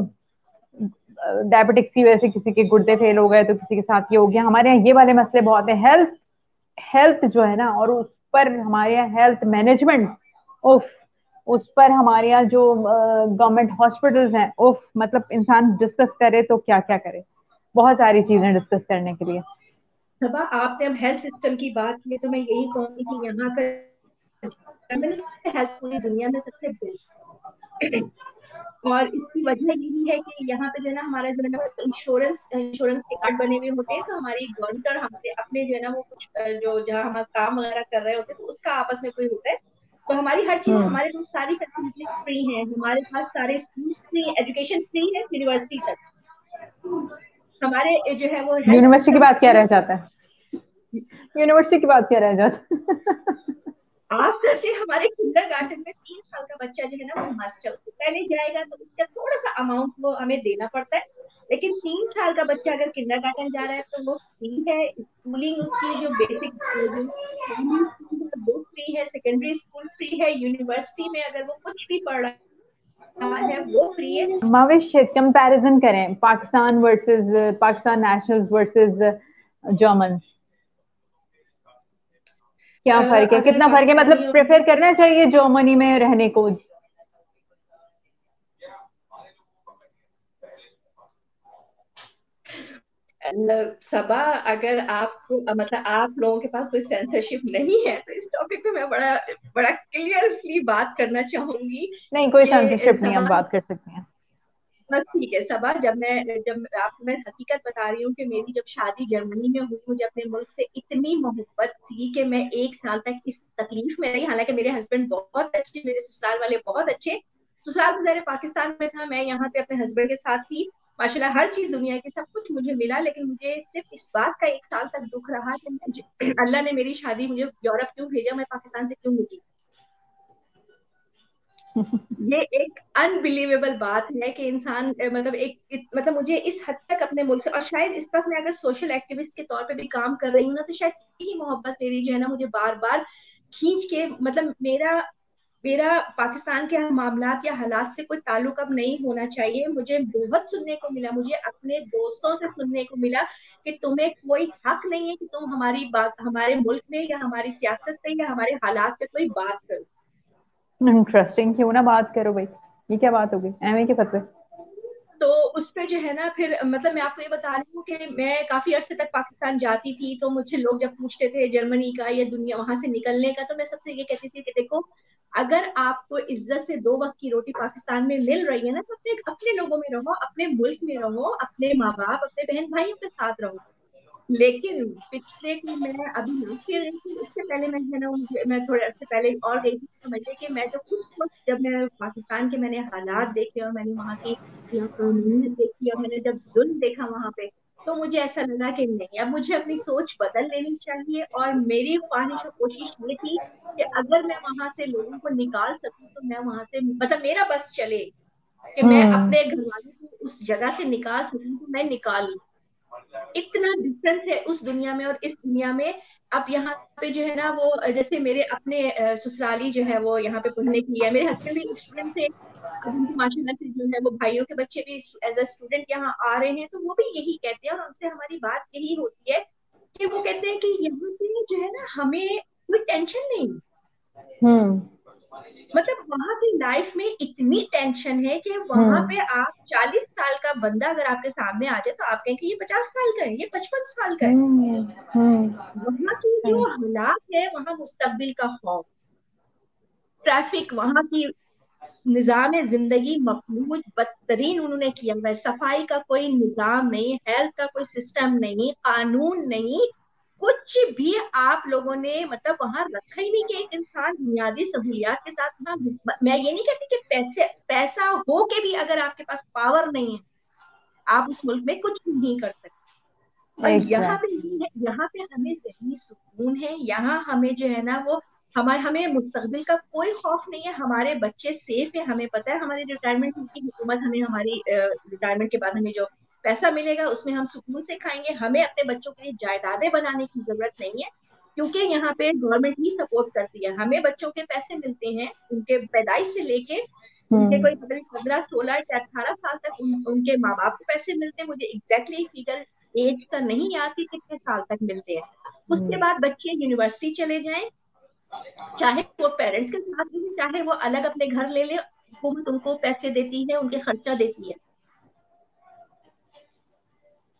डायबिटिक्स की वजह से किसी के गुर्दे फेल हो गए तो किसी के साथ ये हो गया। हमारे यहाँ ये वाले मसले बहुत है। हेल्थ हेल्थ जो है ना, और उस पर हमारे यहाँ हेल्थ मैनेजमेंट, उफ, उस पर हमारे यहाँ जो गवर्नमेंट हॉस्पिटल्स हैं, उफ, मतलब इंसान डिस्कस करे तो क्या क्या करे, बहुत सारी चीजें डिस्कस करने के लिए। सबा आपने अब हेल्थ सिस्टम की बात की तो मैं यही कहूंगी कि यहाँ का हेल्थ पूरी दुनिया में सबसे बेस्ट। और इसकी वजह यही है कि यहाँ पे जो है ना हमारा जो है ना इंश्योरेंस इंश्योरेंस के कार्ड बने हुए होते हैं, तो हमारी गवर्नमेंट और हमारे अपने जो है ना वो कुछ जो जहाँ हम काम वगैरह कर रहे होते हैं तो उसका आपस में कोई होता है। तो हमारी हर चीज, हम्म। हमारे पास सारी फैसिलिटीज फ्री है, हमारे पास सारे स्कूल फ्री, एजुकेशन फ्री है यूनिवर्सिटी तक। हमारे जो है वो हेल्थ यूनिवर्सिटी की सिस्टम बात क्या रह जाता है? यूनिवर्सिटी की बात क्या रह जाता है? आप सोचिए हमारे किंडरगार्टन में 3 साल का बच्चा जो है ना वो मस्ट है, उससे पहले जाएगा तो उसका थोड़ा सा अमाउंट वो हमें देना पड़ता है। लेकिन 3 साल का बच्चा अगर किंडरगार्टन जा रहा है तो वो फ्री है। स्कूलिंग उसकी जो बेसिक जो प्राइमरी स्कूल है वो फ्री है, सेकेंडरी स्कूल फ्री है, यूनिवर्सिटी में अगर वो कुछ भी पढ़ रहा है वो फ्री है। भविष्य कंपैरिजन करें, Pakistan versus Pakistan nationals versus Germans, क्या फर्क है, अगर कितना फर्क है, मतलब पाकिस्तानी और प्रेफर करना चाहिए जर्मनी में रहने को? सबा, अगर आपको मतलब आप लोगों के पास कोई सेंसरशिप नहीं है तो इस टॉपिक पे मैं बड़ा बड़ा क्लियरली बात करना चाहूंगी नहीं, कोई कि सेंसरशिप नहीं, हम सबा, बात कर सकते हैं। बस ठीक है सबा, जब आपको मैं हकीकत बता रही हूँ कि मेरी जब शादी जर्मनी में हुई, मुझे अपने मुल्क से इतनी मोहब्बत थी कि मैं 1 साल तक इस तकलीफ में रही। हालांकि मेरे हस्बैंड बहुत अच्छे, मेरे ससुराल वाले बहुत अच्छे, ससुराल तो मेरे पाकिस्तान में था, मैं यहाँ पे अपने हस्बैंड के साथ थी। माशाल्लाह हर चीज दुनिया की सब कुछ मुझे मिला, लेकिन मुझे सिर्फ इस बात का 1 साल तक दुख रहा कि अल्लाह ने मेरी शादी मुझे यूरोप क्यों भेजा, मैं पाकिस्तान से क्यों निकली। ये एक अनबिलीवेबल बात है कि इंसान मतलब मतलब मुझे इस हद तक अपने मुल्क से, और शायद इस पर मैं अगर सोशल एक्टिविस्ट के तौर पे भी काम कर रही हूँ ना, तो शायद यही मोहब्बत मेरी जो है ना मुझे बार बार खींच के, मतलब मेरा मेरा पाकिस्तान के मामलात या हालात से कोई ताल्लुक अब नहीं होना चाहिए। मुझे बहुत सुनने को मिला, मुझे अपने दोस्तों से सुनने को मिला कि तुम्हें कोई हक नहीं है कि तुम हमारी बात, हमारे मुल्क में या हमारी सियासत पे या हमारे हालात पे कोई बात करो। इंटरेस्टिंग, क्यों ना बात करो भाई, ये क्या बात हो गई एवं के फतवे? तो उस पे जो है ना फिर मतलब मैं आपको ये बता रही हूँ कि मैं काफी अरसे तक पाकिस्तान जाती थी, तो मुझसे लोग जब पूछते थे जर्मनी का या दुनिया वहां से निकलने का, तो मैं सबसे ये कहती थी कि देखो, अगर आपको इज्जत से 2 वक्त की रोटी पाकिस्तान में मिल रही है ना, तो अपने अपने लोगों में रहो, अपने मुल्क में रहो, अपने माँ बाप, अपने बहन भाइयों के साथ रहो। लेकिन पिछले की मैं अभी लास्ट ईयर गई थी, उससे पहले मैं है ना मैं थोड़े अर्से पहले और गई थी, समझिए कि मैं जो उस वक्त जब मैं पाकिस्तान के मैंने हालात देखे और मैंने वहाँ की कानूनियत देखी और मैंने जब जुल्म देखा वहां पे, तो मुझे ऐसा लगा कि नहीं, अब मुझे अपनी सोच बदल लेनी चाहिए। और मेरी ख्वाहिश और कोशिश ये थी कि अगर मैं वहां से लोगों को निकाल सकूं तो मैं वहां से, मतलब मेरा बस चले कि मैं हम्म। अपने घर वालों को उस जगह से निकाल सकूं तो मैं निकाल लूं। इतना डिफरेंस है उस दुनिया में और इस दुनिया में। अब यहाँ पे जो है ना वो जैसे मेरे अपने ससुराली जो है वो यहाँ पे पढ़ने के लिए है, मेरे हस्बैंड भी स्टूडेंट थे, अब उनकी माशाल्लाह से जो है वो भाइयों के बच्चे भी एज अ स्टूडेंट यहाँ आ रहे हैं, तो वो भी यही कहते हैं और उनसे हमारी बात यही होती है कि वो कहते हैं कि यहाँ पे जो है ना हमें कोई टेंशन नहीं, हम्म। मतलब वहां की लाइफ में इतनी टेंशन है कि वहां हम्म। पे आप 40 साल का बंदा अगर आपके सामने आ जाए तो आप कहेंगे ये 50 साल का है, ये 55 साल का है। हम्म। वहां की जो हालात है, वहां मुस्तकबिल का खौफ, ट्रैफिक, वहां की निजाम जिंदगी मफलूज बदतरीन उन्होंने किया हुआ है। सफाई का कोई निजाम नहीं, हेल्थ का कोई सिस्टम नहीं, कानून नहीं, कुछ भी आप लोगों ने मतलब वहां रखा ही नहीं कि एक इंसान बुनियादी सहूलियात के साथ ना, मैं ये नहीं कहती कि पैसा हो के भी अगर आपके पास पावर नहीं है आप उस मुल्क में कुछ नहीं कर सकते। और यहाँ पे एग्जैक्टली। ये है, यहाँ पे हमें ज़हनी सुकून है, यहाँ हमें जो है ना वो हमें मुस्तकबिल का कोई खौफ नहीं है, हमारे बच्चे सेफ है, हमें पता है हमारी रिटायरमेंट की हुकूमत हमें हमारी रिटायरमेंट के बाद हमें जो पैसा मिलेगा उसमें हम सुकून से खाएंगे, हमें अपने बच्चों के लिए जायदादें बनाने की जरूरत नहीं है, क्योंकि यहाँ पे गवर्नमेंट ही सपोर्ट करती है, हमें बच्चों के पैसे मिलते हैं उनके पैदाइश से लेके उनके कोई पता नहीं 15 16 या 18 साल तक उनके माँ बाप को पैसे मिलते हैं, मुझे एग्जैक्टली फिगर एज का नहीं याद कि कितने साल तक मिलते हैं। उसके बाद बच्चे यूनिवर्सिटी चले जाएं, चाहे वो पेरेंट्स के साथ में चाहे वो अलग अपने घर ले ले, हुकूमत उनको पैसे देती है, उनके खर्चा देती है।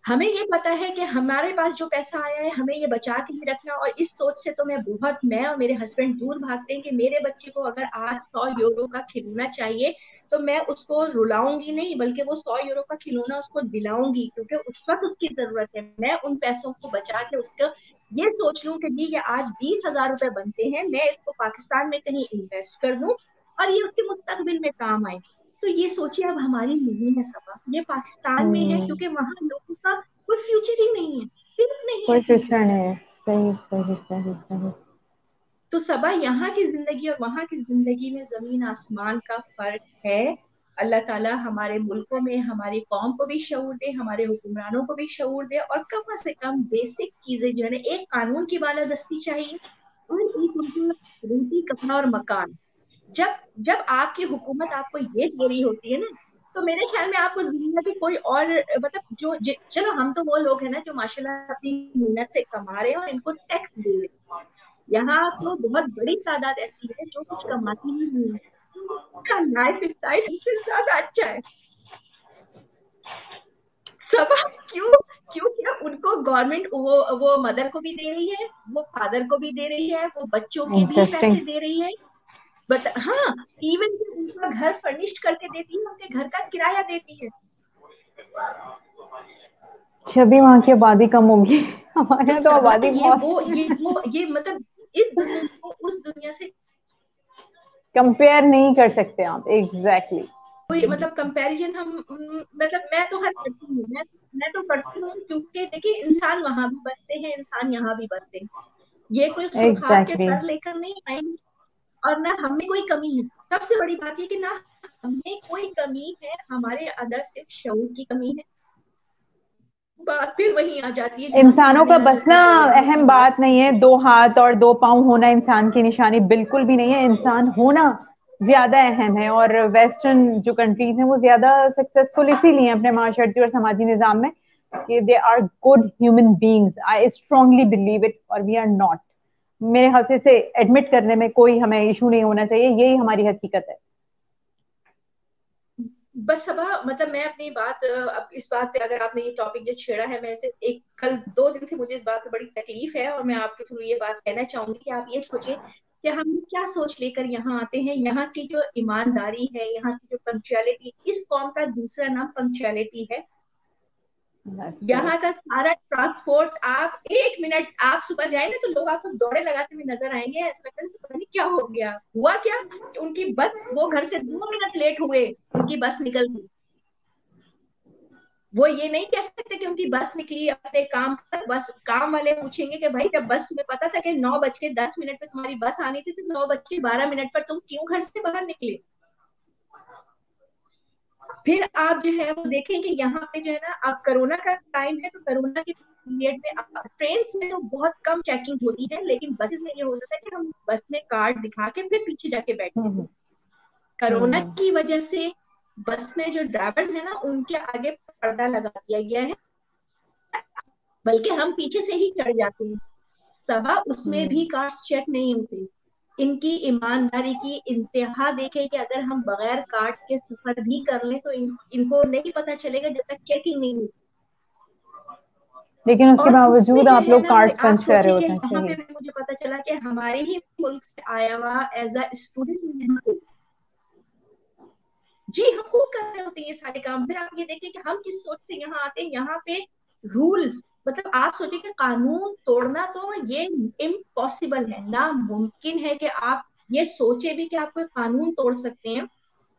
हमें ये पता है कि हमारे पास जो पैसा आया है हमें ये बचा के ही रखना, और इस सोच से तो मैं और मेरे हस्बैंड दूर भागते हैं कि मेरे बच्चे को अगर आज 100 यूरो का खिलौना चाहिए तो मैं उसको रुलाऊंगी नहीं, बल्कि वो 100 यूरो का खिलौना उसको दिलाऊंगी, क्योंकि उस वक्त उसकी जरूरत है। मैं उन पैसों को बचा के उसको ये सोच लूं कि जी ये आज 20,000 रुपए बनते हैं, मैं इसको पाकिस्तान में कहीं इन्वेस्ट कर दूं और ये उसके मुस्तकबिल में काम आए। तो ये सोचिए अब हमारी नहीं है सबा, ये पाकिस्तान में है, क्योंकि वहां लोगों का कोई फ्यूचर ही नहीं है, सिर्फ नहीं है कोई फ्यूचर। फ्यूचर नहीं है। सही सही सही सही। तो सबा यहाँ की जिंदगी और वहां की जिंदगी में जमीन आसमान का फर्क है। अल्लाह ताला हमारे मुल्कों में हमारी कौम को भी शऊर दे, हमारे हुक्मरानों को भी शऊर दे, और कम से कम बेसिक चीजें जो है ना, एक कानून की बालादस्ती चाहिए और एक उनको रोटी कपड़ा और मकान। जब जब आपकी हुकूमत आपको ये दे रही होती है ना, तो मेरे ख्याल में आपको दुनिया की कोई और मतलब चलो हम तो वो लोग हैं ना जो माशाल्लाह अपनी मेहनत से कमा रहे हैं और इनको टैक्स दे रहे हैं। यहाँ तो बहुत बड़ी तादाद ऐसी है जो कुछ कमाती ही नहीं है, उनका लाइफ स्टाइल हमसे ज्यादा अच्छा है। सब क्यों? क्योंकि उनको गवर्नमेंट वो मदर को भी दे रही है, वो फादर को भी दे रही है, वो बच्चों के भी इंटरेस्टिंग। पैसे दे रही है। हाँ, इवन कि उनका घर फर्निश्ड करके देती है, उनके घर का किराया देती है। जब भी वहाँ की आबादी कम होगी हमारे तो यहाँ तो सबा आबादी बहुत ये मतलब इस दुनिया को उस दुनिया से कंपेयर नहीं कर सकते आप। एग्जैक्टली। कोई मतलब कंपैरिजन हम मतलब मैं तो हर करती हूँ, मैं तो करती हूँ, क्योंकि देखिए इंसान वहां भी बसते हैं, इंसान यहाँ भी बसते हैं, ये कोई सुखाव के एग्जैक्टली। कर लेकर नहीं आएंगे। और ना हमें कोई कमी है, सबसे बड़ी बात ये कि ना हमें कोई कमी है, हमारे अंदर सिर्फ शऊर की कमी है। बात फिर वहीं आ जाती है जहां से इंसानों मैंने का आज बसना अपने प्रोग्राम की अहम बात बात नहीं है। 2 हाथ और 2 पाँव होना इंसान की निशानी बिल्कुल भी नहीं है। इंसान होना ज्यादा अहम है। और वेस्टर्न जो कंट्रीज हैं वो ज्यादा सक्सेसफुल इसीलिए हैं अपने माशरती और समाजी निजाम में कि they are good human beings. I strongly believe it और वी आर नॉट। मेरे ख्याल से इसे एडमिट करने में कोई हमें इशू नहीं होना चाहिए। यही हमारी हकीकत है। बस सबा मतलब मैं अपनी बात अब इस बात पे अगर आपने ये टॉपिक जो छेड़ा है, मैं इसे एक कल 2 दिन से मुझे इस बात पे बड़ी तकलीफ है, और मैं आपके थ्रू ये बात कहना चाहूंगी कि आप ये सोचें कि हम क्या सोच लेकर यहाँ आते हैं। यहाँ की जो ईमानदारी है, यहाँ की जो पंक्चुअलिटी, इस कौम का दूसरा नाम पंक्चुअलिटी है। बस यहाँ का सारा ट्रांसपोर्ट, आप 1 मिनट आप सुबह जाए ना तो लोग आपको दौड़े लगाते हुए नजर आएंगे, ऐसा लगता है कि पता नहीं क्या हो गया, हुआ क्या कि उनकी बस, वो घर से 2 मिनट लेट हुए, उनकी बस निकल गई। वो ये नहीं कह सकते कि उनकी बस निकली अपने काम पर, बस काम वाले पूछेंगे कि भाई जब बस तुम्हें पता था कि 9:10 पे तुम्हारी बस आनी थी, तो 9:12 पर तुम क्यों घर से बाहर निकले? फिर आप जो है वो देखें कि यहाँ पे जो है ना, अब कोरोना का टाइम है, तो कोरोना के पीरियड में ट्रेन में तो बहुत कम चेकिंग होती है, लेकिन बसेस में ये होता है कि हम बस में कार्ड दिखा के फिर पीछे जाके बैठते हैं। कोरोना हम्म। की वजह से बस में जो ड्राइवर्स है ना उनके आगे पर्दा लगा दिया गया है, बल्कि हम पीछे से ही चढ़ जाते हैं। सभा उसमें भी हम्म। कार्ड्स चेक नहीं होते। इनकी ईमानदारी की इंतहा देखें कि अगर हम बगैर कार्ड के सफर भी कर लें तो इनको नहीं पता चलेगा जब तक चेकिंग नहीं होती। लेकिन उसके और उसमें बावजूद जो आप है लोग ना वो कार्ड्स आप पंच कर रहे सोचिए होते हैं। यहाँ सही। पे भी मुझे पता चला कि हमारे ही मुल्क से आया हुआ एज अ स्टूडेंट, जी हम खुद कर रहे होते हैं ये सारे काम। फिर आप ये देखिए कि हम किस सोच से यहाँ आते हैं। यहाँ पे रूल्स मतलब आप सोचिए कि कानून तोड़ना तो ये इम्पॉसिबल है, नामुमकिन है कि आप ये सोचे भी कि आप कोई कानून तोड़ सकते हैं,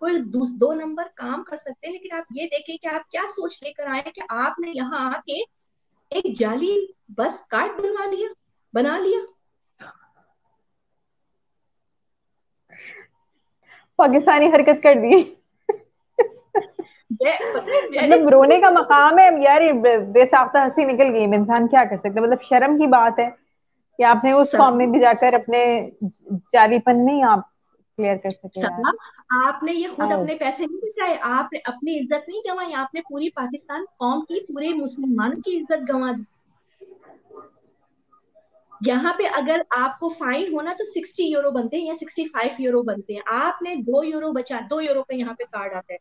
कोई दो नंबर काम कर सकते हैं। लेकिन आप ये देखिए कि आप क्या सोच लेकर आए कि आपने यहाँ आके एक जाली बस कार्ड बनवा लिया, बना लिया। पाकिस्तानी हरकत कर दी। पता है मैंने मतलब रोने का मकाम है अब यार, ये बेसाख्ता हंसी निकल गई। अब इंसान क्या कर सकता है, मतलब शर्म की बात है कि आपने उस कौम सब में भी जाकर अपने जालीपन नहीं आप क्लियर कर सके यार। सब आपने ये खुद आओ। अपने पैसे नहीं बचाए, आपने अपनी इज्जत नहीं गंवाई, आपने पूरी पाकिस्तान कौम की, पूरे मुसलमानों की इज्जत गंवा दी। यहाँ पे अगर आपको फाइन होना तो 60 यूरो बनते हैं या 65 यूरो बनते हैं, आपने 2 यूरो बचा, 2 यूरो का यहाँ पे कार्ड आता है,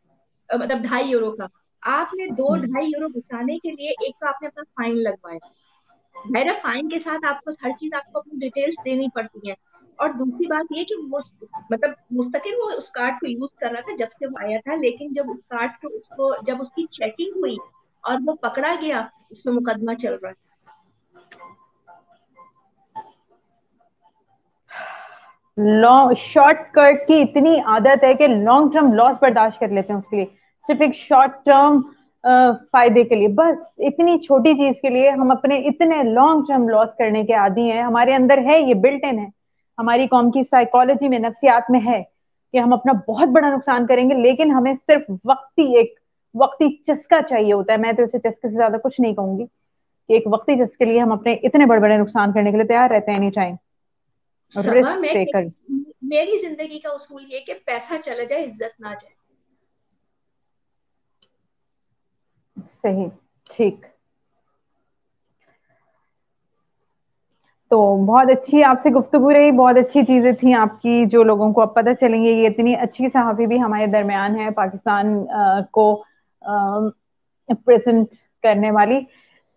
मतलब 2.5 यूरो का। आपने दो हम्म। 2.5 यूरो बचाने के लिए एक तो आपने अपना फाइन लगवाया, मेरा फाइन के साथ आपको हर चीज, आपको अपनी डिटेल्स देनी पड़ती है। और दूसरी बात ये कि वो मतलब मुस्तकिल वो उस कार्ड को यूज कर रहा था जब से वो आया था, लेकिन जब उस कार्ड को उसको जब उसकी चेकिंग हुई और वो पकड़ा गया, उसमें मुकदमा चल रहा है। लॉन्ग शॉर्टकट की इतनी आदत है कि लॉन्ग टर्म लॉस बर्दाश्त कर लेते हैं उसके लिए, सिर्फ एक शॉर्ट टर्म फायदे के लिए। बस इतनी छोटी चीज के लिए हम अपने इतने लॉन्ग टर्म लॉस करने के आदी हैं। हमारे अंदर है, ये बिल्ट इन है, हमारी कौम की साइकोलॉजी में, नफ्सियात में है कि हम अपना बहुत बड़ा नुकसान करेंगे, लेकिन हमें सिर्फ वक्ती चस्का चाहिए होता है। मैं तो इसे चस्के से ज्यादा कुछ नहीं कहूंगी, कि एक वक्ती चस्के लिए हम अपने इतने बड़े बड़े नुकसान करने के लिए तैयार रहते हैं एनी टाइम। सभा रिस्क में टेकर्स। मेरी जिंदगी का उसूल ये कि पैसा चला जाए, इज्जत ना जाए। सही। ठीक। तो बहुत अच्छी आपसे गुफ्तगू रही, बहुत अच्छी चीजें थी आपकी जो लोगों को अब पता चलेंगे। ये इतनी अच्छी सहाफी भी हमारे दरमियान है पाकिस्तान को प्रेजेंट करने वाली।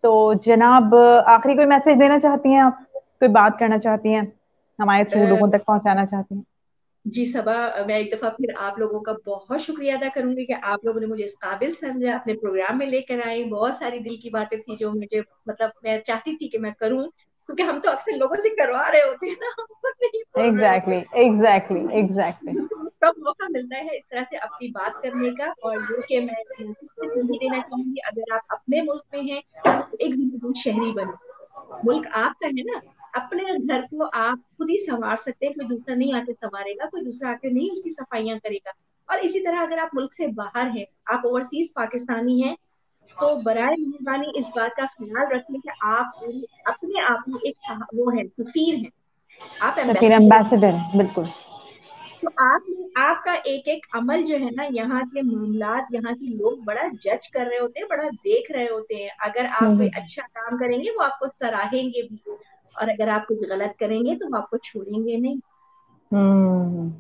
तो जनाब, आखिरी कोई मैसेज देना चाहती हैं आप, कोई बात करना चाहती हैं, हमारे थ्रू लोगों तक पहुंचाना चाहती हैं? जी सबा, मैं एक दफा फिर आप लोगों का बहुत शुक्रिया अदा करूंगी कि आप लोगों ने मुझे इस काबिल समझा, अपने प्रोग्राम में लेकर आए। बहुत सारी दिल की बातें थी जो मुझे, मतलब मैं चाहती थी कि मैं करूं, क्योंकि हम तो अक्सर लोगों से करवा रहे होते हैं ना, हम खुद नहीं बोल रहे होते। Exactly, exactly, exactly. कब मौका मिलता है इस तरह से अपनी बात करने का। और ये कि मैं मैसेज यही देना चाहूंगी, अगर आप अपने मुल्क में हैं तो एक जिंदगी शहरी बने। मुल्क आपका है ना, अपने घर को आप खुद ही संवार सकते हैं, कोई दूसरा नहीं आके संवारेगा, कोई दूसरा आके नहीं उसकी सफाइयां करेगा। और इसी तरह अगर आप मुल्क से बाहर हैं, आप ओवरसीज पाकिस्तानी हैं, तो बराए मेहरबानी इस बात का ख्याल रखें कि आप अपने आप में एक वो है, सफीर है, आप तो फिर एम्बेसडर। एम्बेसडर, बिल्कुल। तो आप, आपका एक एक अमल जो है ना, यहाँ के मामलात, यहाँ के लोग बड़ा जज कर रहे होते हैं, बड़ा देख रहे होते हैं। अगर आप कोई हम्म। अच्छा काम करेंगे वो आपको सराहेंगे भी, और अगर आप कुछ गलत करेंगे तो वो आपको छोड़ेंगे नहीं। हम्म।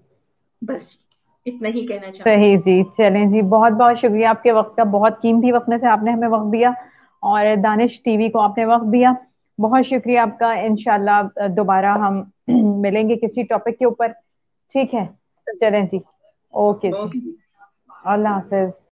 बस इतना ही कहना चाहती सही हूँ। जी, चलें जी, बहुत बहुत शुक्रिया आपके वक्त का, बहुत कीमती वक्त में से आपने हमें वक्त दिया, और दानिश टीवी को आपने वक्त दिया। बहुत शुक्रिया आपका। इंशाल्लाह दोबारा हम मिलेंगे किसी टॉपिक के ऊपर। ठीक है। चलें जी। ओके जी। ओके। अल्लाह हाफिज।